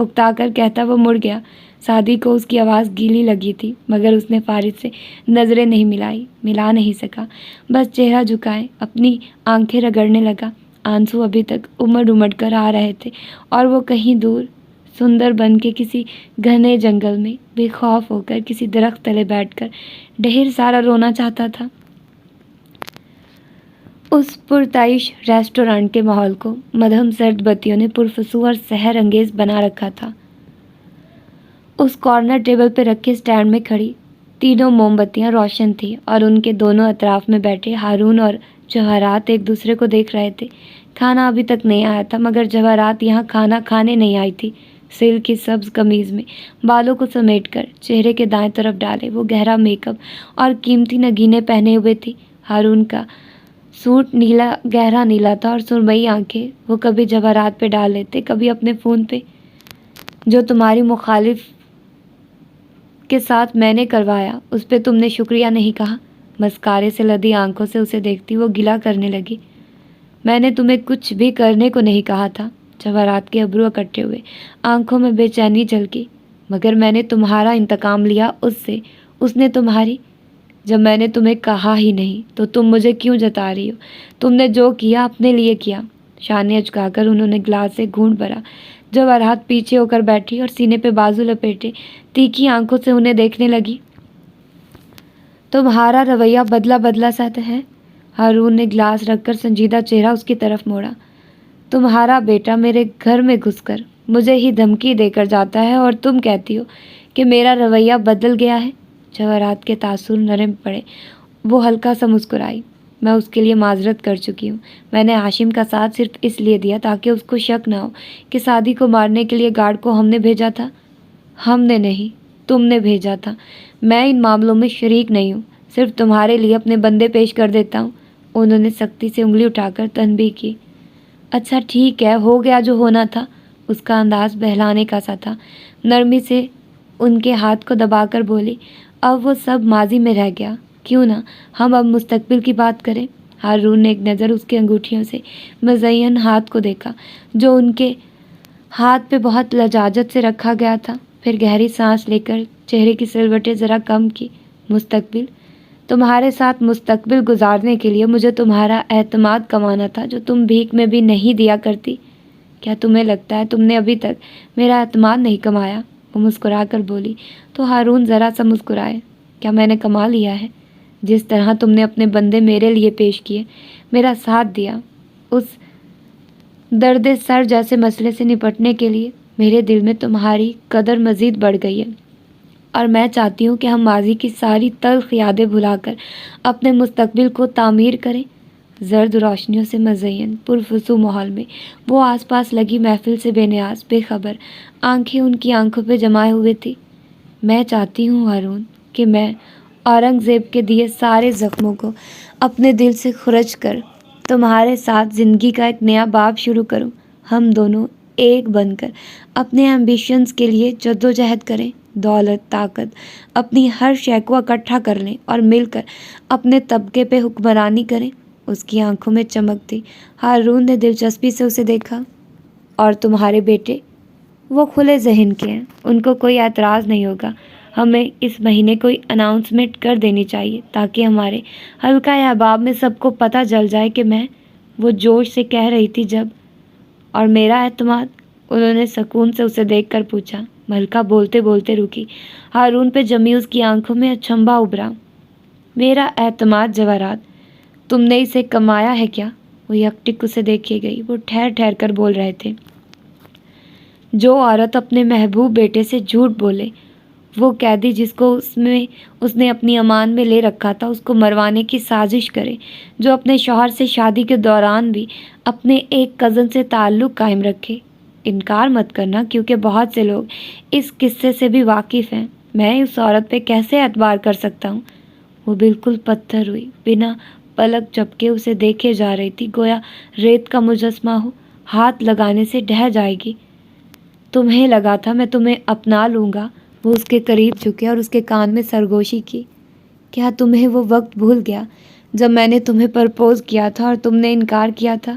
اکتا کر کہتا وہ مڑ گیا۔ سعدی کو اس کی آواز گیلی لگی تھی، مگر اس نے فارغ سے نظریں نہیں ملا نہیں سکا، بس چہرہ جھکائے اپنی آنکھیں رگڑنے لگا۔ آنسو ابھی تک امڑ کر آ رہے تھے اور وہ کہیں دور سندر بن کے کسی گھنے جنگل میں بے خوف ہو کر کسی درخت تلے بیٹھ کر ڈھیر سارا رونا چاہتا تھا۔ اس پرتعیش ریسٹورانٹ کے ماحول کو مدھم سرد بتیوں نے پرفسو اور سحر انگیز بنا رکھا تھا۔ اس کارنر ٹیبل پہ رکھے اسٹینڈ میں کھڑی تینوں موم بتیاں روشن تھیں اور ان کے دونوں اطراف میں بیٹھے ہارون اور جواہرات ایک دوسرے کو دیکھ رہے تھے۔ کھانا ابھی تک نہیں آیا تھا، مگر جواہرات یہاں کھانا کھانے نہیں آئی تھی۔ سلک کی سبز قمیض میں بالوں کو سمیٹ کر چہرے کے دائیں طرف ڈالے وہ گہرا میک اپ اور قیمتی نگینے پہنے ہوئے تھی۔ ہارون کا سوٹ گہرا نیلا تھا اور سرمئی آنکھیں وہ کبھی جواہرات پہ ڈال لیتے، کبھی اپنے فون پہ۔ جو تمہاری مخالف کے ساتھ میں نے کروایا اس پہ تم نے شکریہ نہیں کہا۔ مسکارے سے لدی آنکھوں سے اسے دیکھتی وہ گلا کرنے لگی۔ میں نے تمہیں کچھ بھی کرنے کو نہیں کہا تھا۔ جواہرات کے ابرو اکٹھے ہوئے، آنکھوں میں بے چینی جھلکی۔ مگر میں نے تمہارا انتقام لیا اس سے، اس نے تمہاری۔ جب میں نے تمہیں کہا ہی نہیں تو تم مجھے کیوں جتا رہی ہو؟ تم نے جو کیا اپنے لیے کیا۔ شانے اچکا کر انہوں نے گلاس سے گھونٹ بھرا۔ جواہرات پیچھے ہو کر بیٹھی اور سینے پہ بازو لپیٹے تیکھی آنکھوں سے انہیں دیکھنے لگی۔ تمہارا رویہ بدلا سا ہے۔ ہارون نے گلاس رکھ کر سنجیدہ چہرہ اس کی طرف موڑا۔ تمہارا بیٹا میرے گھر میں گھس کر مجھے ہی دھمکی دے کر جاتا ہے اور تم کہتی ہو کہ میرا رویہ بدل گیا ہے۔ جواہرات کے تاثر نرم پڑے، وہ ہلکا سا مسکرائی۔ میں اس کے لیے معذرت کر چکی ہوں۔ میں نے ہاشم کا ساتھ صرف اس لیے دیا تاکہ اس کو شک نہ ہو کہ سعدی کو مارنے کے لیے گارڈ کو ہم نے بھیجا تھا۔ ہم نے نہیں، تم نے بھیجا تھا۔ میں ان معاملوں میں شریک نہیں ہوں، صرف تمہارے لیے اپنے بندے پیش کر دیتا ہوں۔ انہوں نے سختی سے انگلی اٹھا کر تنبیہ کی۔ اچھا ٹھیک ہے، ہو گیا جو ہونا تھا۔ اس کا انداز بہلانے کا سا تھا۔ نرمی سے ان کے ہاتھ کو دبا کر بولی، اب وہ سب ماضی میں رہ گیا، کیوں نہ ہم اب مستقبل کی بات کریں۔ ہارون نے ایک نظر اس کے انگوٹھیوں سے مزین ہاتھ کو دیکھا جو ان کے ہاتھ پہ بہت لجاجت سے رکھا گیا تھا، پھر گہری سانس لے کر چہرے کی سلوٹیں ذرا کم کی۔ مستقبل؟ تمہارے ساتھ مستقبل گزارنے کے لیے مجھے تمہارا اعتماد کمانا تھا جو تم بھیک میں بھی نہیں دیا کرتی۔ کیا تمہیں لگتا ہے تم نے ابھی تک میرا اعتماد نہیں کمایا؟ وہ مسکرا کر بولی تو ہارون ذرا سا مسکرائے۔ کیا میں نے کما لیا ہے؟ جس طرح تم نے اپنے بندے میرے لیے پیش کیے، میرا ساتھ دیا، اس درد سر جیسے مسئلے سے نپٹنے کے لیے میرے دل میں تمہاری قدر مزید بڑھ گئی ہے، اور میں چاہتی ہوں کہ ہم ماضی کی ساری تلخ یادیں بھلا کر اپنے مستقبل کو تعمیر کریں۔ زرد روشنیوں سے مزین پرفسو ماحول میں وہ آس پاس لگی محفل سے بے نیاز بے خبر آنکھیں ان کی آنکھوں پہ جمائے ہوئے تھی۔ میں چاہتی ہوں ہارون کہ میں اورنگزیب کے دیے سارے زخموں کو اپنے دل سے خرچ کر تمہارے ساتھ زندگی کا ایک نیا باب شروع کروں۔ ہم دونوں ایک بن کر اپنے ایمبیشنز کے لیے جدوجہد کریں، دولت، طاقت، اپنی ہر شے کو اکٹھا کر لیں اور مل کر اپنے طبقے پہ حکمرانی کریں۔ اس کی آنکھوں میں چمک تھی۔ ہارون نے دلچسپی سے اسے دیکھا۔ اور تمہارے بیٹے؟ وہ کھلے ذہن کے ہیں، ان کو کوئی اعتراض نہیں ہوگا۔ ہمیں اس مہینے کوئی اناؤنسمنٹ کر دینی چاہیے تاکہ ہمارے حلقہ احباب میں سب کو پتہ چل جائے کہ میں، وہ جوش سے کہہ رہی تھی جب۔ اور میرا اعتماد؟ انہوں نے سکون سے اسے دیکھ کر پوچھا۔ ملکہ بولتے بولتے رکی۔ ہارون پہ جمی اس کی آنکھوں میں اچنبھا ابھرا۔ میرا اعتماد جواہرات، تم نے اسے کمایا ہے کیا؟ وہ یکٹک اسے دیکھے گئی۔ وہ ٹھہر ٹھہر کر بول رہے تھے۔ جو عورت اپنے محبوب بیٹے سے جھوٹ بولے، وہ قیدی جس کو اس نے اپنی امان میں لے رکھا تھا اس کو مروانے کی سازش کرے، جو اپنے شوہر سے شادی کے دوران بھی اپنے ایک کزن سے تعلق قائم رکھے۔ انکار مت کرنا کیونکہ بہت سے لوگ اس قصے سے بھی واقف ہیں۔ میں اس عورت پہ کیسے اعتبار کر سکتا ہوں؟ وہ بالکل پتھر ہوئی، بنا پلک جھپکے اسے دیکھے جا رہی تھی، گویا ریت کا مجسمہ ہو، ہاتھ لگانے سے ڈھہ جائے گی۔ تمہیں لگا تھا میں تمہیں اپنا لوں گا؟ وہ اس کے قریب جھکے اور اس کے کان میں سرگوشی کی۔ کیا تمہیں وہ وقت بھول گیا جب میں نے تمہیں پرپوز کیا تھا اور تم نے انکار کیا تھا؟